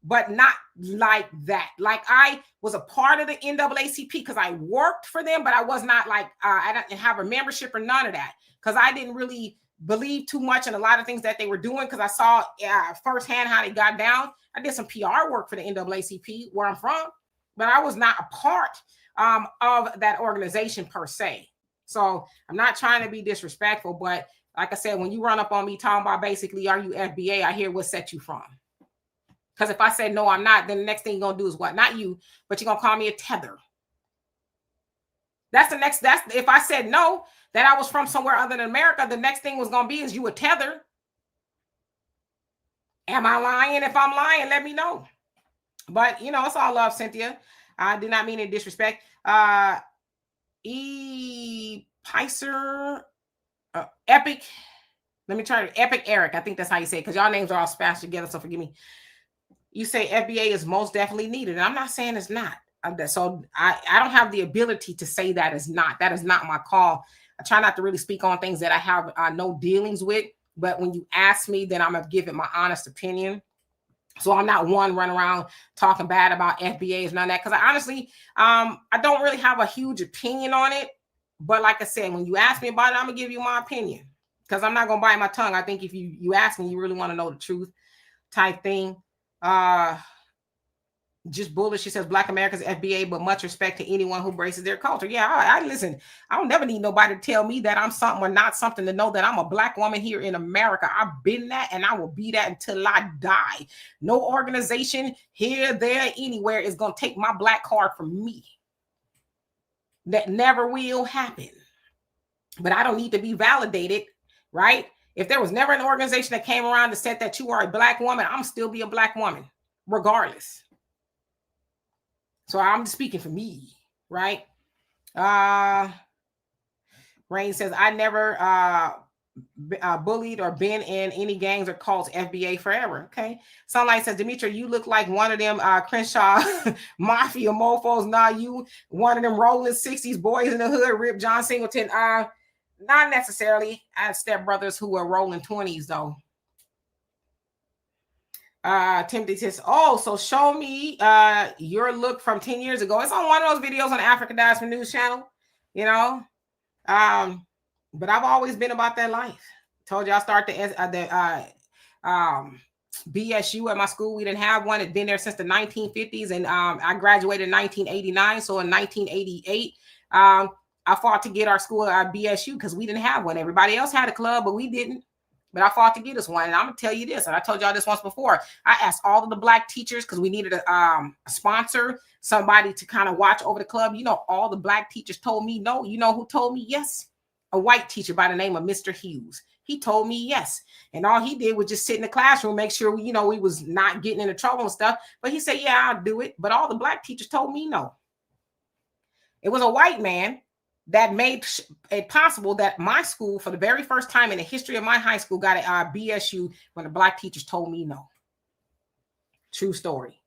but not like that. Like I was a part of the NAACP because I worked for them, but I was not I didn't have a membership or none of that because I didn't really believe too much in a lot of things that they were doing because I saw firsthand how they got down. I did some PR work for the NAACP where I'm from, but I was not a part of that organization per se. So I'm not trying to be disrespectful, but like I said, when you run up on me talking about basically, are you FBA? I hear what set you from. Because if I say, no, I'm not, then the next thing you're going to do is what? Not you, but you're going to call me a tether. That's if I said no, that I was from somewhere other than America, the next thing was going to be, is you a tether? Am I lying? If I'm lying, let me know. But, it's all love, Cynthia. I do not mean any disrespect. Picer, Epic. Let me try to Epic Eric. I think that's how you say it because y'all names are all splashed together, so forgive me. You say FBA is most definitely needed. And I'm not saying it's not. So I don't have the ability to say that is not. That is not my call. I try not to really speak on things that I have no dealings with. But when you ask me, then I'm going to give it my honest opinion. So I'm not one running around talking bad about FBAs, none of that. Because I honestly, I don't really have a huge opinion on it. But like I said, when you ask me about it, I'm going to give you my opinion. Because I'm not going to bite my tongue. I think if you ask me, you really want to know the truth type thing. Just bullish. She says Black America's FBA, but much respect to anyone who embraces their culture. Yeah, I listen. I don't never need nobody to tell me that I'm something or not something, to know that I'm a Black woman here in America. I've been that and I will be that until I die. No organization here, there, anywhere is going to take my Black card from me. That never will happen. But I don't need to be validated, right? If there was never an organization that came around and said that you are a Black woman, I'm still be a Black woman, regardless. So I'm speaking for me, right? Rain says, I never bullied or been in any gangs or cults. FBA forever. Okay. Sunlight says, Demetria, you look like one of them Crenshaw mafia mofos. Nah, you one of them rolling 60s boys in the hood. Rip John Singleton. Not necessarily. I have stepbrothers who are rolling 20s though. Timothy says, oh, so show me your look from 10 years ago. It's on one of those videos on the African Diaspora News Channel, you know. But I've always been about that life. Told you I started the BSU at my school. We didn't have one. It's been there since the 1950s, and I graduated in 1989. So in 1988, I fought to get our school BSU because we didn't have one. Everybody else had a club, but we didn't. But I fought to get us one. And I'm going to tell you this, and I told y'all this once before. I asked all of the Black teachers because we needed a sponsor, somebody to kind of watch over the club. You know, all the Black teachers told me no. You know who told me yes? A white teacher by the name of Mr. Hughes. He told me yes. And all he did was just sit in the classroom, make sure we was not getting into trouble and stuff. But he said, yeah, I'll do it. But all the Black teachers told me no. It was a white man that made it possible that my school, for the very first time in the history of my high school, got a BSU when the Black teachers told me no. True story.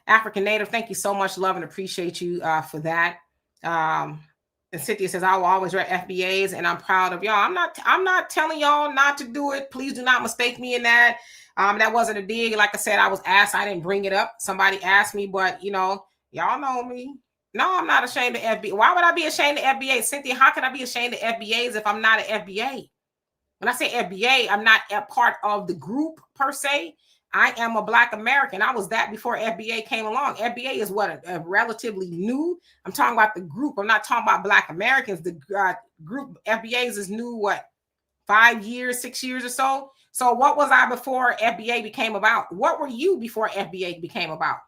African Native, thank you so much. Love and appreciate you for that. And Cynthia says, I will always wear FBAs, and I'm proud of y'all. I'm not telling y'all not to do it. Please do not mistake me in that. That wasn't a dig. Like I said, I was asked. I didn't bring it up. Somebody asked me, but y'all know me. No, I'm not ashamed of FBA. Why would I be ashamed of FBA? Cynthia, how can I be ashamed of FBAs if I'm not an FBA? When I say FBA, I'm not a part of the group per se. I am a Black American. I was that before FBA came along. FBA is what a relatively new. I'm talking about the group. I'm not talking about Black Americans. The group FBAs is new, what, 5 years, 6 years or so? So what was I before FBA became about? What were you before FBA became about?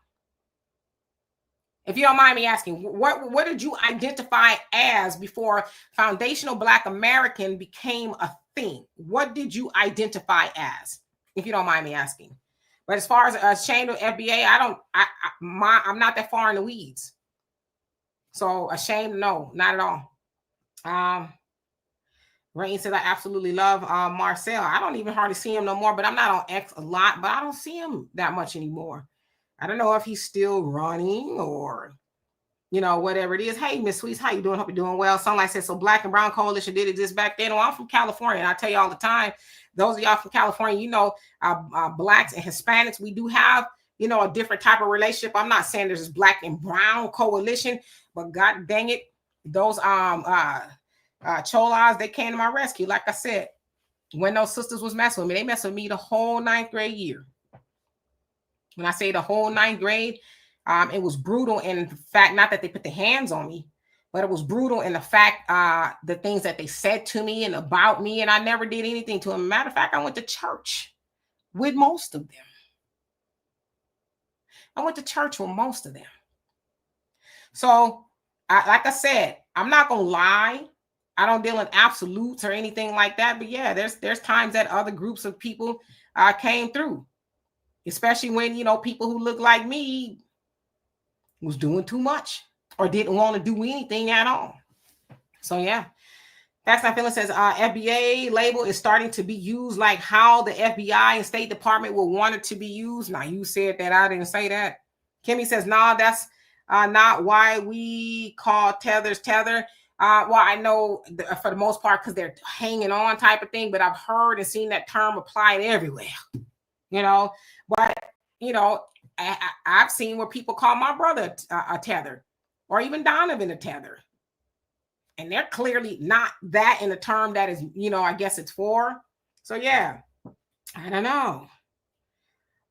If you don't mind me asking, what did you identify as before Foundational Black American became a thing? What did you identify as, if you don't mind me asking? But as far as ashamed of FBA, I'm not that far in the weeds. So ashamed, no, not at all. Rain says, I absolutely love Marcel. I don't even hardly see him no more, but I'm not on X a lot, but I don't see him that much anymore. I don't know if he's still running or, whatever it is. Hey, Miss Sweets, how you doing? Hope you're doing well. Sunlight says, so Black and Brown Coalition did exist back then. Well, I'm from California, and I tell you all the time, those of y'all from California, Blacks and Hispanics, we do have, a different type of relationship. I'm not saying there's this Black and Brown Coalition, but God dang it, those Cholas, they came to my rescue. Like I said, when those sisters was messing with me, they messed with me the whole 9th grade year. When I say the whole 9th grade, it was brutal. And in fact, not that they put their hands on me, but it was brutal in the fact, the things that they said to me and about me, and I never did anything to them. Matter of fact, I went to church with most of them. So, like I said, I'm not going to lie. I don't deal in absolutes or anything like that. But yeah, there's times that other groups of people came through. Especially when, people who look like me was doing too much or didn't want to do anything at all. So, yeah. That's Not Feeling says, FBA label is starting to be used like how the FBI and State Department will want it to be used. Now, you said that. I didn't say that. Kimmy says, nah, that's not why we call tethers tether. Well, I know for the most part because they're hanging on type of thing, but I've heard and seen that term applied everywhere. But, I've seen where people call my brother a tether or even Donovan a tether. And they're clearly not that in a term that is, I guess it's for. So, yeah, I don't know.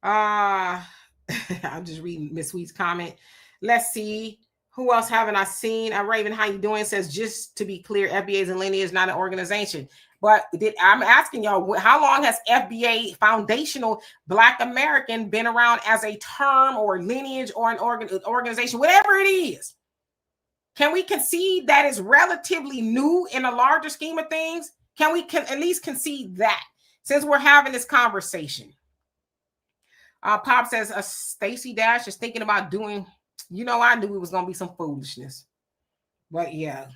I'm just reading Miss Sweet's comment. Let's see. Who else haven't I seen? Raven, how you doing? Says, just to be clear, FBA's and lineage is not an organization. But I'm asking y'all, how long has FBA, Foundational Black American, been around as a term or lineage or an organization, whatever it is? Can we concede that it's relatively new in a larger scheme of things? Can we at least concede that since we're having this conversation? Pop says, Stacey Dash is thinking about doing, I knew it was going to be some foolishness. But yeah.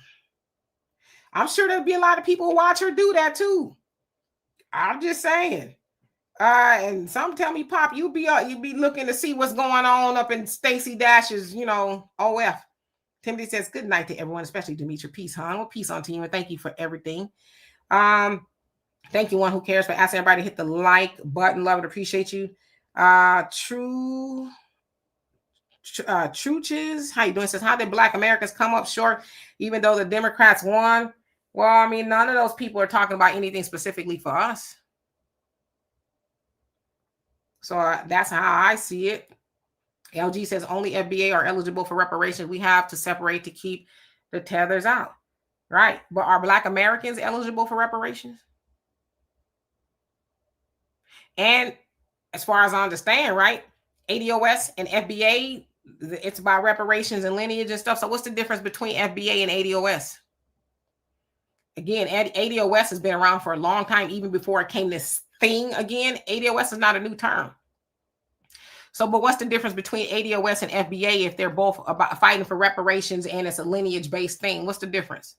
I'm sure there'll be a lot of people who watch her do that too. I'm just saying. And some tell me, Pop, you be looking to see what's going on up in Stacey Dash's, OF. Timothy says, good night to everyone, especially Demetra. Peace, hon. Well, peace on team, and thank you for everything. Thank you, one who cares, for asking everybody to hit the like button. Love and appreciate you. Truches, how you doing? Says, how did Black Americans come up short, even though the Democrats won? Well, I mean, none of those people are talking about anything specifically for us. So that's how I see it. LG says only FBA are eligible for reparations. We have to separate to keep the tethers out. Right. But are Black Americans eligible for reparations? And as far as I understand, right, ADOS and FBA, it's about reparations and lineage and stuff. So what's the difference between FBA and ADOS? Again, ADOS has been around for a long time, even before it came this thing again. ADOS is not a new term. So, but what's the difference between ADOS and FBA if they're both about fighting for reparations and it's a lineage-based thing? What's the difference?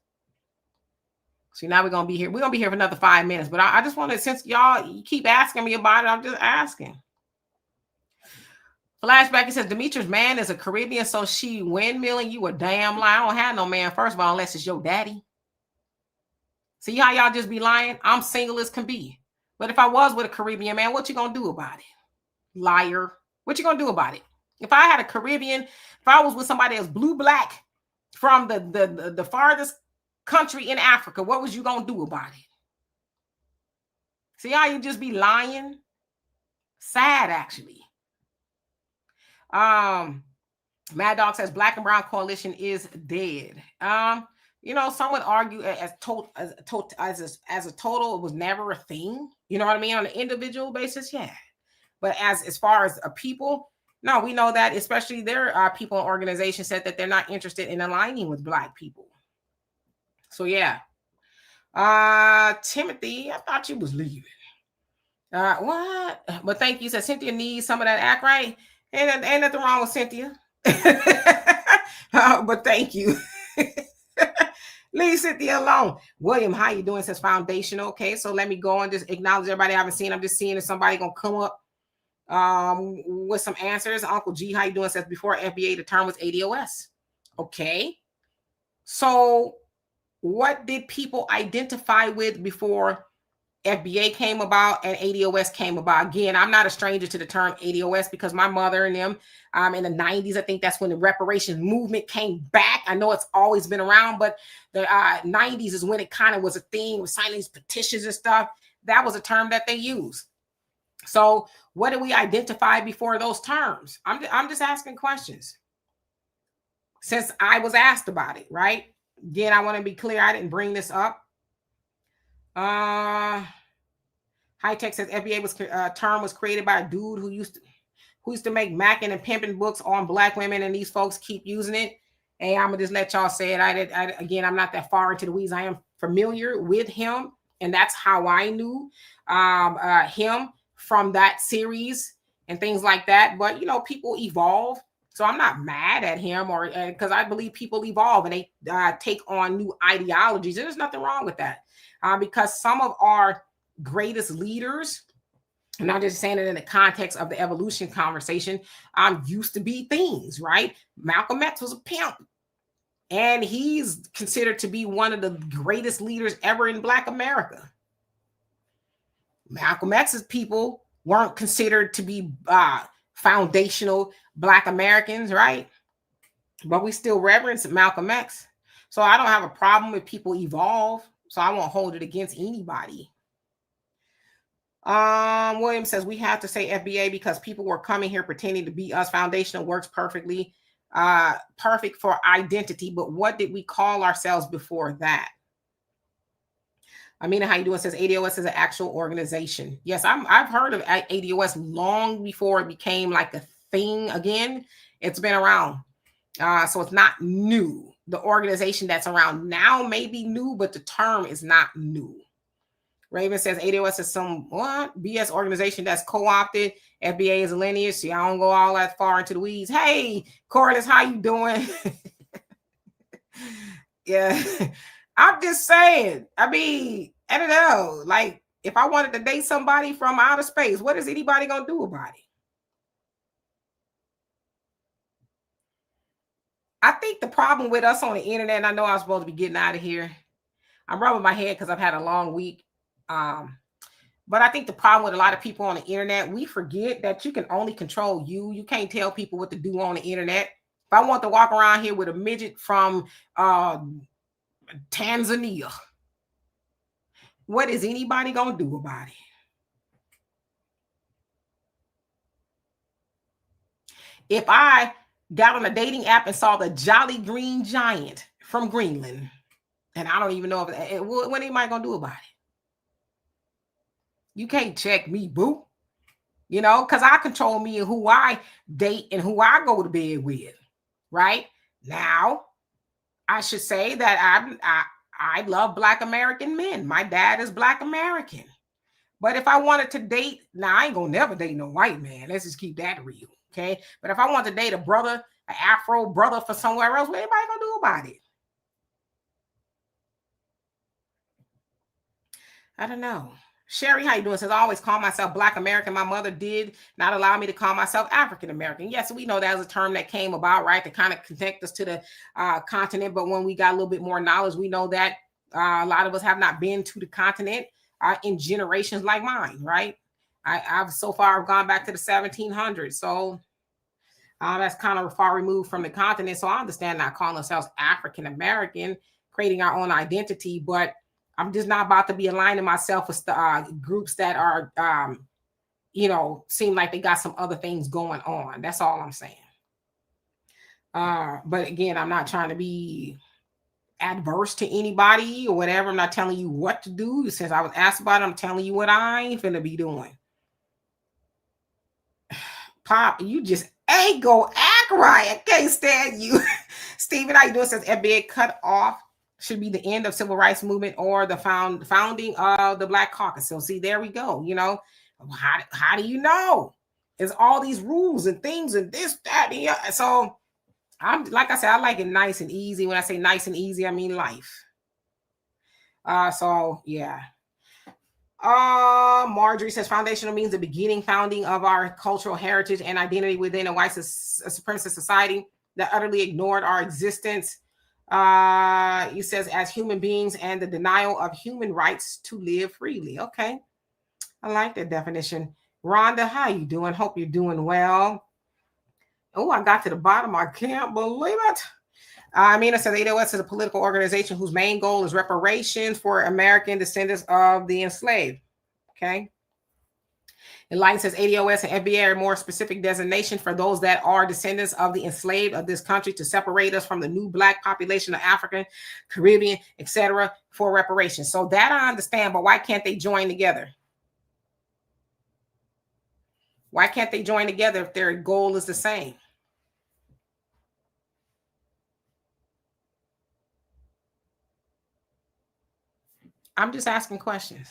See, now we're going to be here. We're going to be here for another 5 minutes. But I just want to, since you keep asking me about it, I'm just asking. Flashback, it says, Demetra's man is a Caribbean, so she windmilling you a damn lie. I don't have no man, first of all, unless it's your daddy. See how y'all just be lying? I'm single as can be. But if I was with a Caribbean man, what you going to do about it? Liar. What you going to do about it? If I had a Caribbean, if I was with somebody that's blue-black from the farthest country in Africa, what was you going to do about it? See how you just be lying? Sad, actually. Mad Dog says Black and Brown coalition is dead. Some would argue as a total, it was never a thing. You know what I mean? On an individual basis, yeah. But as far as a people, no, we know that, especially there are people in organizations said that they're not interested in aligning with Black people. So yeah. Timothy, I thought you was leaving. What? But thank you. Said Cynthia needs some of that act, right? Ain't nothing wrong with Cynthia. But thank you. Leave Cynthia alone. William, how you doing? Says foundational. Okay, so let me go and just acknowledge everybody I haven't seen. I'm just seeing if somebody gonna come up with some answers. Uncle G, how you doing? Says before FBA, the term was ADOS. Okay, so what did people identify with before FBA came about and ADOS came about? Again, I'm not a stranger to the term ADOS because my mother and them in the 90s, I think that's when the reparations movement came back. I know it's always been around, but the 90s is when it kind of was a thing with signing these petitions and stuff. That was a term that they used. So what did we identify before those terms? I'm just asking questions. Since I was asked about it, right? Again, I want to be clear. I didn't bring this up. High Tech says FBA term was created by a dude who used to make macking and pimping books on Black women, and these folks keep using it. Hey, I'm gonna just let y'all say it. Again, I'm not that far into the weeds. I am familiar with him, and that's how I knew him from that series and things like that. But people evolve. So I'm not mad at him, or because I believe people evolve and they take on new ideologies. There's nothing wrong with that, because some of our greatest leaders, and I'm just saying it in the context of the evolution conversation, used to be things, right? Malcolm X was a pimp, and he's considered to be one of the greatest leaders ever in Black America. Malcolm X's people weren't considered to be foundational Black Americans, right? But we still reverence Malcolm X. So I don't have a problem if people evolve. So I won't hold it against anybody. William says we have to say FBA because people were coming here pretending to be us. Foundational works perfectly, perfect for identity. But what did we call ourselves before that? Amina, how you doing? Says ADOS is an actual organization. Yes, I've heard of ADOS long before it became like a thing again. It's been around. So it's not new. The organization that's around now may be new, but the term is not new. Raven says ADOS is some BS organization that's co-opted. FBA is a lineage. See, I don't go all that far into the weeds. Hey, Corliss, how you doing? Yeah. I'm just saying, I mean, I don't know. Like, If I wanted to date somebody from outer space, what is anybody going to do about it? I think the problem with us on the internet, and I know I'm supposed to be getting out of here. I'm rubbing my head because I've had a long week. But I think the problem with a lot of people on the internet, we forget that you can only control you. You can't tell people what to do on the internet. If I want to walk around here with a midget from Tanzania, what is anybody going to do about it? If I got on a dating app and saw the Jolly Green Giant from Greenland, and I don't even know if what anybody going to do about it? You can't check me, boo. You know, because I control me and who I date and who I go to bed with. Right now, I should say that I love Black American men. My dad is Black American. But if I wanted to date, now I ain't gonna never date no white man. Let's just keep that real, okay? But if I want to date a brother, an Afro brother for somewhere else, what anybody gonna do about it? I don't know. Sherry, how you doing? Says, I always call myself Black American. My mother did not allow me to call myself African American. Yes, we know that was a term that came about, right, to kind of connect us to the continent. But when we got a little bit more knowledge, we know that a lot of us have not been to the continent in generations like mine, right? I've so far gone back to the 1700s. So that's kind of far removed from the continent. So I understand not calling ourselves African American, creating our own identity, but I'm just not about to be aligning myself with groups that are, seem like they got some other things going on. That's all I'm saying. But again, I'm not trying to be adverse to anybody or whatever. I'm not telling you what to do. Since I was asked about it, I'm telling you what I ain't finna be doing. Pop, you just ain't go act right. I can't stand you. Steven, how you doing? Says FBA cut off should be the end of civil rights movement or the founding of the Black Caucus. So see, there we go. You know, how do you know? There's all these rules and things and this, that, and yeah. So I'm like I said, I like it nice and easy. When I say nice and easy, I mean life. So yeah. Marjorie says foundational means the beginning, founding of our cultural heritage and identity within a white supremacist society that utterly ignored our existence. He says as human beings and the denial of human rights to live freely. Okay, I like that definition. Rhonda, how you doing? Hope you're doing well. Oh, I got to the bottom. I can't believe it. Amina says ADOS is a political organization whose main goal is reparations for American descendants of the enslaved. Okay. Enlighten says ADOS and FBA are more specific designation for those that are descendants of the enslaved of this country to separate us from the new Black population of African, Caribbean, etc. for reparations. So that I understand, but why can't they join together? Why can't they join together if their goal is the same? I'm just asking questions.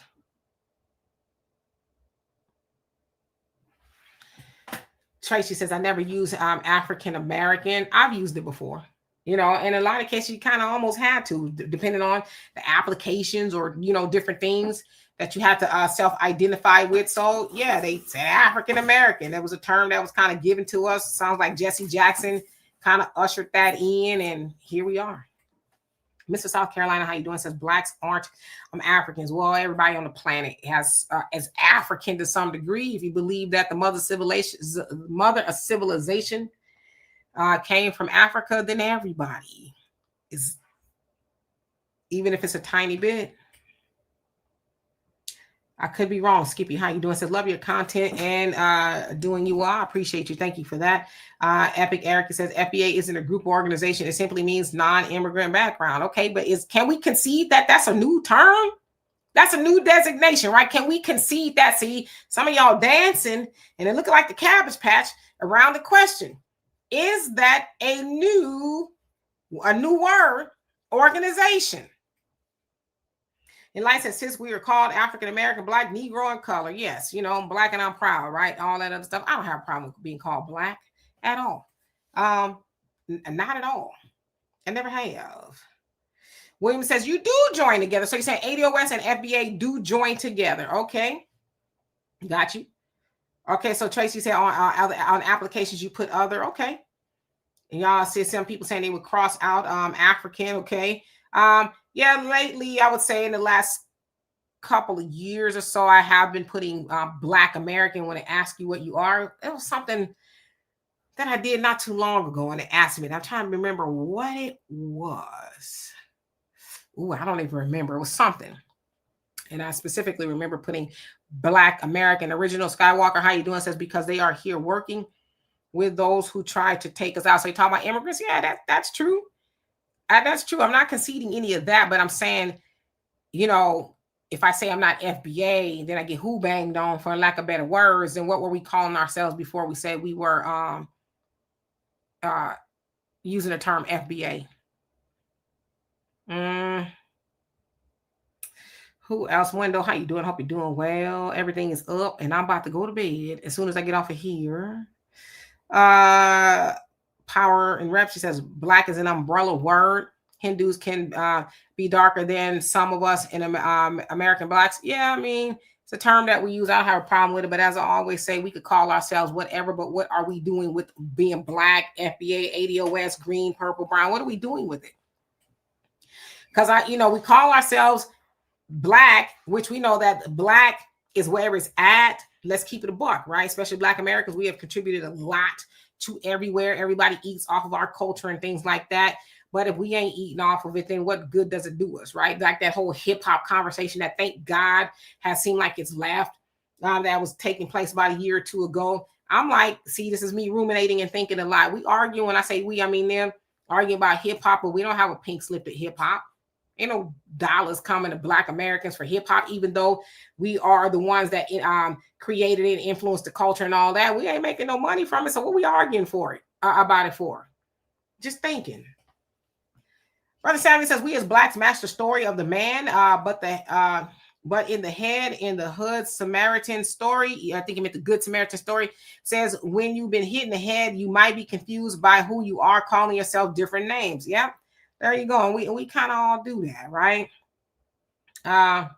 Tracy says, I never use African American. I've used it before, in a lot of cases, you kind of almost had to, depending on the applications or, different things that you had to self-identify with. So yeah, they said African American. That was a term that was kind of given to us. Sounds like Jesse Jackson kind of ushered that in, and here we are. Mr. South Carolina, how you doing? Says Blacks aren't Africans. Well, everybody on the planet is African to some degree. If you believe that the mother of civilization came from Africa, then everybody is, even if it's a tiny bit. I could be wrong. Skippy, how you doing? Says love your content and doing you well. I appreciate you. Thank you for that. Epic Erica says FBA isn't a group organization. It simply means non-immigrant background. Okay, but can we concede that that's a new term? That's a new designation, right? Can we concede that? See, some of y'all dancing and it looking like the Cabbage Patch around the question. Is that a new word, organization? And like I said, since we were called African American, Black, Negro, and color, yes, I'm Black and I'm proud, right? All that other stuff. I don't have a problem with being called Black at all. Not at all. I never have. William says you do join together. So you're saying ADOS and FBA do join together. Okay. Got you. Okay. So Tracy said on applications you put other. Okay. And y'all see some people saying they would cross out African. Okay. Yeah, lately I would say in the last couple of years or so, I have been putting Black American when they ask you what you are. It was something that I did not too long ago, and they asked me. I'm trying to remember what it was. Ooh, I don't even remember. It was something. And I specifically remember putting Black American. Original Skywalker, how you doing? Says because they are here working with those who try to take us out. So you talk about immigrants. Yeah, that's true. That's true. I'm not conceding any of that, but I'm saying, you know, if I say I'm not FBA, then I get who banged on for lack of better words. Then what were we calling ourselves before we said we were using the term FBA? Who else? Wendell, how you doing? Hope you're doing well. Everything is up, and I'm about to go to bed as soon as I get off of here. Power and Rep, she says Black is an umbrella word. Hindus can be darker than some of us in American Blacks. Yeah, I mean, it's a term that we use. I don't have a problem with it, but as I always say, we could call ourselves whatever, but what are we doing with being Black, FBA, ADOS, green, purple, brown? What are we doing with it? Because we call ourselves Black, which we know that Black is wherever it's at. Let's keep it a buck, right? Especially Black Americans, we have contributed a lot to everywhere. Everybody eats off of our culture and things like that. But if we ain't eating off of it, then what good does it do us, right? Like that whole hip hop conversation that, thank God, has seemed like it's left. That was taking place about a year or two ago. I'm like, see, this is me ruminating and thinking a lot. We argue, when I say we, I mean them, arguing about hip hop, but we don't have a pink slip at hip hop. Ain't no dollars coming to Black Americans for hip hop, even though we are the ones that created it, influenced the culture and all that. We ain't making no money from it. So what we arguing for it about it for? Just thinking. Brother Sammy says we as Blacks match the story of the man, but in the head, in the hood Samaritan story, I think he meant the Good Samaritan story, says when you've been hit in the head, you might be confused by who you are, calling yourself different names. Yep. There you go. And we kind of all do that, right? All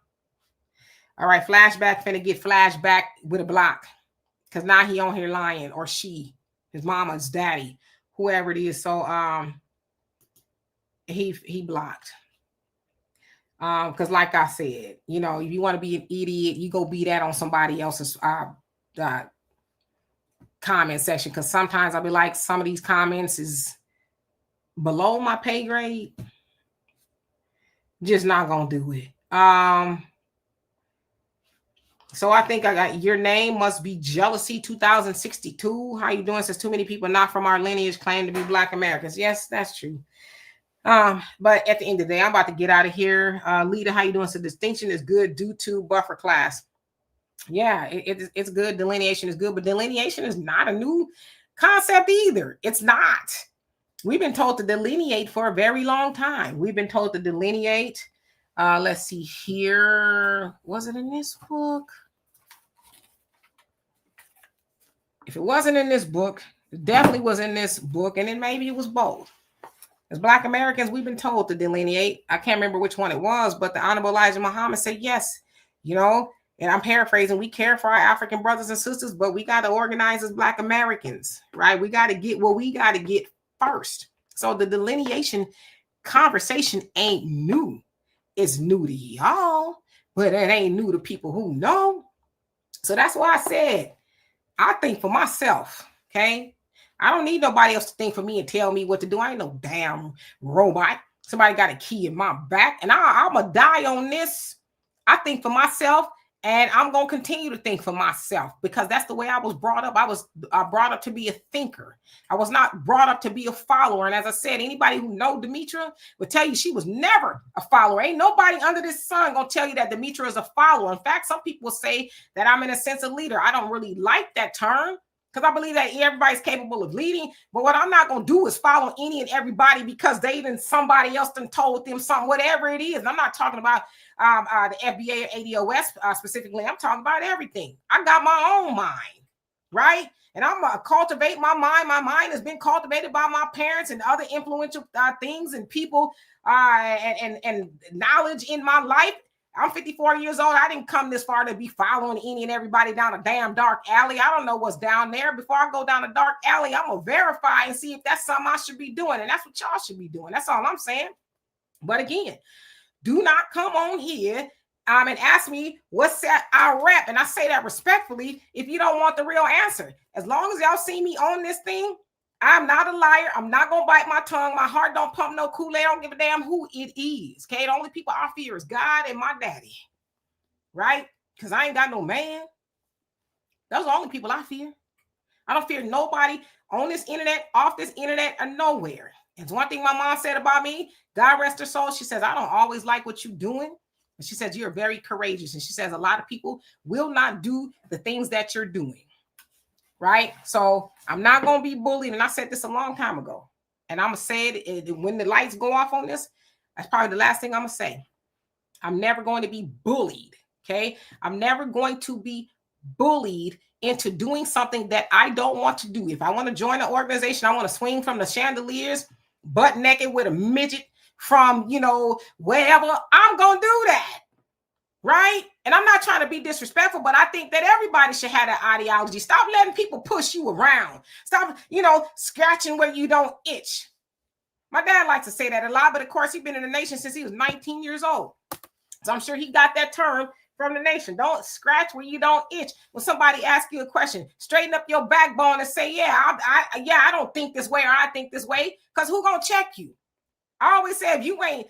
right, flashback finna get flashback with a block. Because now he on here lying, or she, his mama, his daddy, whoever it is. So he blocked. Because like I said, if you want to be an idiot, you go be that on somebody else's comment section. Because sometimes I'll be like, some of these comments is below my pay grade. Just not gonna do it. So I think I got your name must be Jealousy 2062. How you doing? Says too many people not from our lineage claim to be Black Americans. Yes, that's true. But at the end of the day, I'm about to get out of here. Lita, how you doing? So distinction is good due to buffer class. Yeah, it's good. Delineation is good, but delineation is not a new concept either. It's not. We've been told to delineate for a very long time. We've been told to delineate. Let's see here. Was it in this book? If it wasn't in this book, it definitely was in this book, and then maybe it was both. As Black Americans, we've been told to delineate. I can't remember which one it was, but the Honorable Elijah Muhammad said, yes, and I'm paraphrasing, we care for our African brothers and sisters, but we got to organize as Black Americans, right? We got to get what we got to get first. So the delineation conversation ain't new. It's new to y'all, but it ain't new to people who know. So that's why I said, I think for myself, okay? I don't need nobody else to think for me and tell me what to do. I ain't no damn robot. Somebody got a key in my back, and I'm going to die on this. I think for myself, and I'm going to continue to think for myself because that's the way I was brought up. I was brought up to be a thinker. I was not brought up to be a follower. And as I said, anybody who know Demetra would tell you she was never a follower. Ain't nobody under this sun going to tell you that Demetra is a follower. In fact, some people say that I'm in a sense a leader. I don't really like that term because I believe that everybody's capable of leading. But what I'm not going to do is follow any and everybody because somebody else done told them something, whatever it is. And I'm not talking about the FBA or ADOS specifically. I'm talking about everything. I got my own mind. right? And I'm gonna cultivate my mind. My mind has been cultivated by my parents and other influential things and people and knowledge in my life. I'm 54 years old. I didn't come this far to be following any and everybody down a damn dark alley. I don't know what's down there. Before I go down a dark alley, I'm gonna verify and see if that's something I should be doing. And that's what y'all should be doing. That's all I'm saying. But again, do not come on here and ask me what's that I rap. And I say that respectfully if you don't want the real answer. As long as y'all see me on this thing, I'm not a liar. I'm not going to bite my tongue. My heart don't pump no Kool-Aid. I don't give a damn who it is. Okay, the only people I fear is God and my daddy. Right? Because I ain't got no man. Those are the only people I fear. I don't fear nobody on this internet, off this internet, or nowhere. It's one thing my mom said about me. God rest her soul. She says, I don't always like what you're doing. And she says, you're very courageous. And she says, a lot of people will not do the things that you're doing. Right? So I'm not going to be bullied. And I said this a long time ago. And I'm going to say it when the lights go off on this. That's probably the last thing I'm going to say. I'm never going to be bullied. Okay? I'm never going to be bullied into doing something that I don't want to do. If I want to join an organization, I want to swing from the chandeliers, butt naked with a midget from, wherever, I'm going to do that. Right? And I'm not trying to be disrespectful, but I think that everybody should have that ideology. Stop letting people push you around. Stop, scratching where you don't itch. My dad likes to say that a lot, but of course he's been in the nation since he was 19 years old. So I'm sure he got that term from the nation. Don't scratch where you don't itch. When somebody asks you a question, straighten up your backbone and say, I don't think this way or I think this way, because who gonna check you? I always say, if you ain't,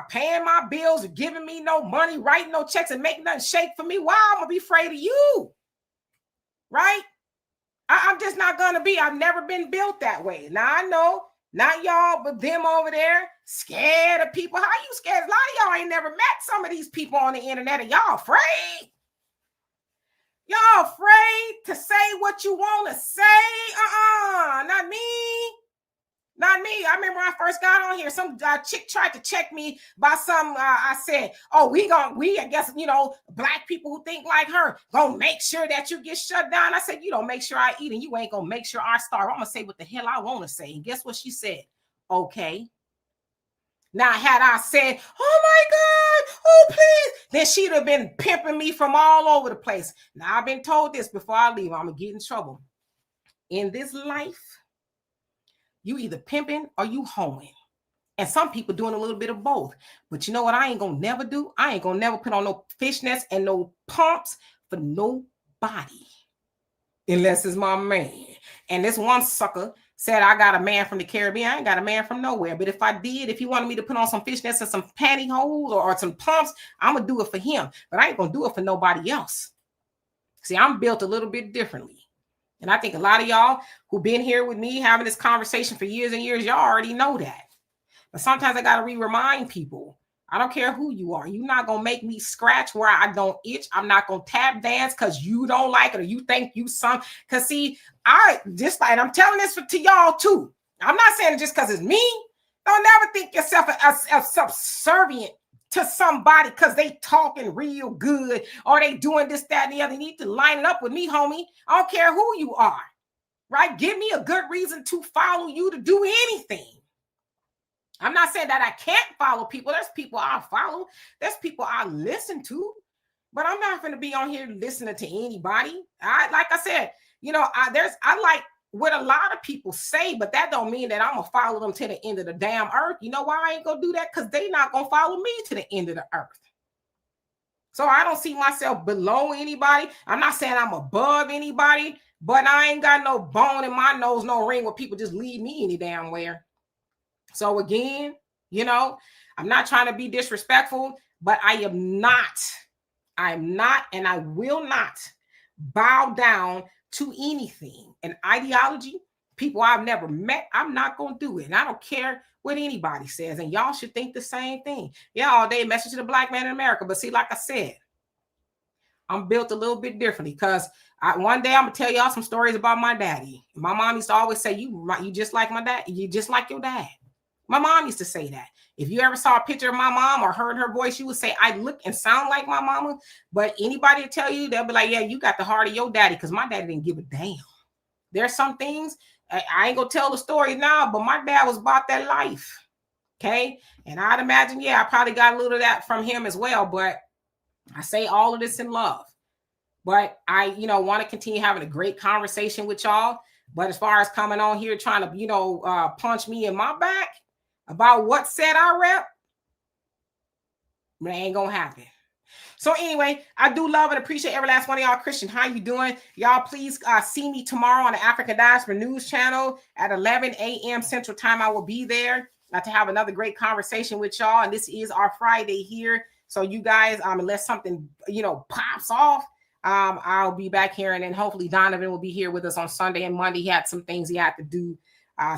paying my bills or giving me no money, writing no checks and making nothing shake for me, why I'm gonna be afraid of you? Right? I'm just not gonna be. I've never been built that way. Now I know, not y'all, but them over there, scared of people. How you scared? A lot of y'all ain't never met some of these people on the internet, and y'all afraid. Y'all afraid to say what you want to say? Not me. Not me. I remember when I first got on here, some chick tried to check me by some, I said, I guess, black people who think like her, gonna make sure that you get shut down. I said, you don't make sure I eat and you ain't gonna make sure I starve. I'm gonna say what the hell I want to say. And guess what she said? Okay. Now, had I said, oh my God, oh please, then she'd have been pimping me from all over the place. Now, I've been told this before I leave, I'm gonna get in trouble. In this life, you either pimping or you hoeing. And some people doing a little bit of both. But you know what I ain't gonna never do? I ain't gonna never put on no fishnets and no pumps for nobody. Unless it's my man. And this one sucker said, I got a man from the Caribbean. I ain't got a man from nowhere. But if I did, if he wanted me to put on some fishnets and some pantyhose or some pumps, I'm gonna do it for him. But I ain't gonna do it for nobody else. See, I'm built a little bit differently. And I think a lot of y'all who've been here with me having this conversation for years and years, y'all already know that. But sometimes I got to remind people, I don't care who you are. You're not going to make me scratch where I don't itch. I'm not going to tap dance because you don't like it or you think you some. Because see, I'm telling this to y'all too. I'm not saying it just because it's me. Don't never think yourself as subservient to somebody because they talking real good or they doing this, that, and the other. You need to line it up with me, homie. I don't care who you are, right? Give me a good reason to follow you to do anything. I'm not saying that I can't follow people. There's people I follow. There's people I listen to, but I'm not going to be on here listening to anybody. Like I said, I like what a lot of people say, but that don't mean that I'm going to follow them to the end of the damn earth. You know why I ain't going to do that? Because they not going to follow me to the end of the earth. So I don't see myself below anybody. I'm not saying I'm above anybody, but I ain't got no bone in my nose, no ring where people just leave me any damn where. So again, I'm not trying to be disrespectful, but I am not, and I will not bow down to anything. An ideology, people I've never met, I'm not going to do it. And I don't care what anybody says. And y'all should think the same thing. Yeah, all day message to the black man in America. But see, like I said, I'm built a little bit differently because one day I'm going to tell y'all some stories about my daddy. My mom used to always say, you just like my dad. You just like your dad. My mom used to say that. If you ever saw a picture of my mom or heard her voice, you would say, I look and sound like my mama. But anybody tell you, they'll be like, yeah, you got the heart of your daddy, because my daddy didn't give a damn. There's some things, I ain't gonna tell the story now, but my dad was about that life. Okay. And I'd imagine, yeah, I probably got a little of that from him as well. But I say all of this in love. But I, want to continue having a great conversation with y'all. But as far as coming on here trying to, punch me in my back about what set I rep, it ain't gonna happen. So anyway, I do love and appreciate every last one of y'all. Christian, how you doing? Y'all, please see me tomorrow on the African Diaspora News Channel at 11 a.m. Central Time. I will be there to have another great conversation with y'all. And this is our Friday here. So you guys, unless something, pops off, I'll be back here. And then hopefully Donovan will be here with us on Sunday and Monday. He had some things he had to do.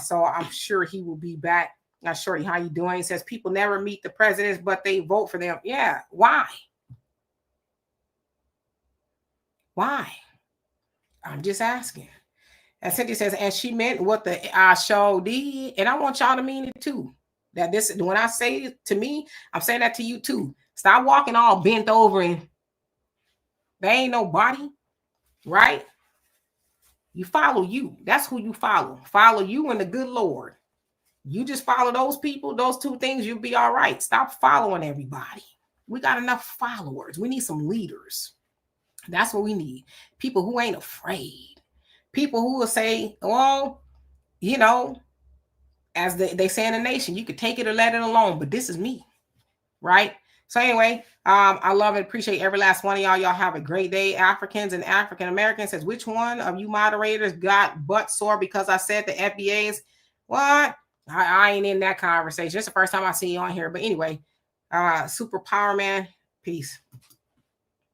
So I'm sure he will be back. Shorty, how you doing? He says people never meet the presidents, but they vote for them. Yeah, why? Why? I'm just asking. And Cynthia says, and she meant what the show did. And I want y'all to mean it too. That this, when I say it to me, I'm saying that to you too. Stop walking all bent over and there ain't nobody, right? You follow you. That's who you follow. Follow you and the good Lord. You just follow those people, those two things, you'll be all right. Stop following everybody. We got enough followers. We need some leaders. That's what we need. People who ain't afraid. People who will say, well, as they say in the nation, you could take it or let it alone, but this is me, right? So anyway, I love and appreciate every last one of y'all. Y'all have a great day. Africans and African Americans says, which one of you moderators got butt sore because I said the FBA's? What? I ain't in that conversation. It's the first time I see you on here. But anyway, Super Power Man, peace.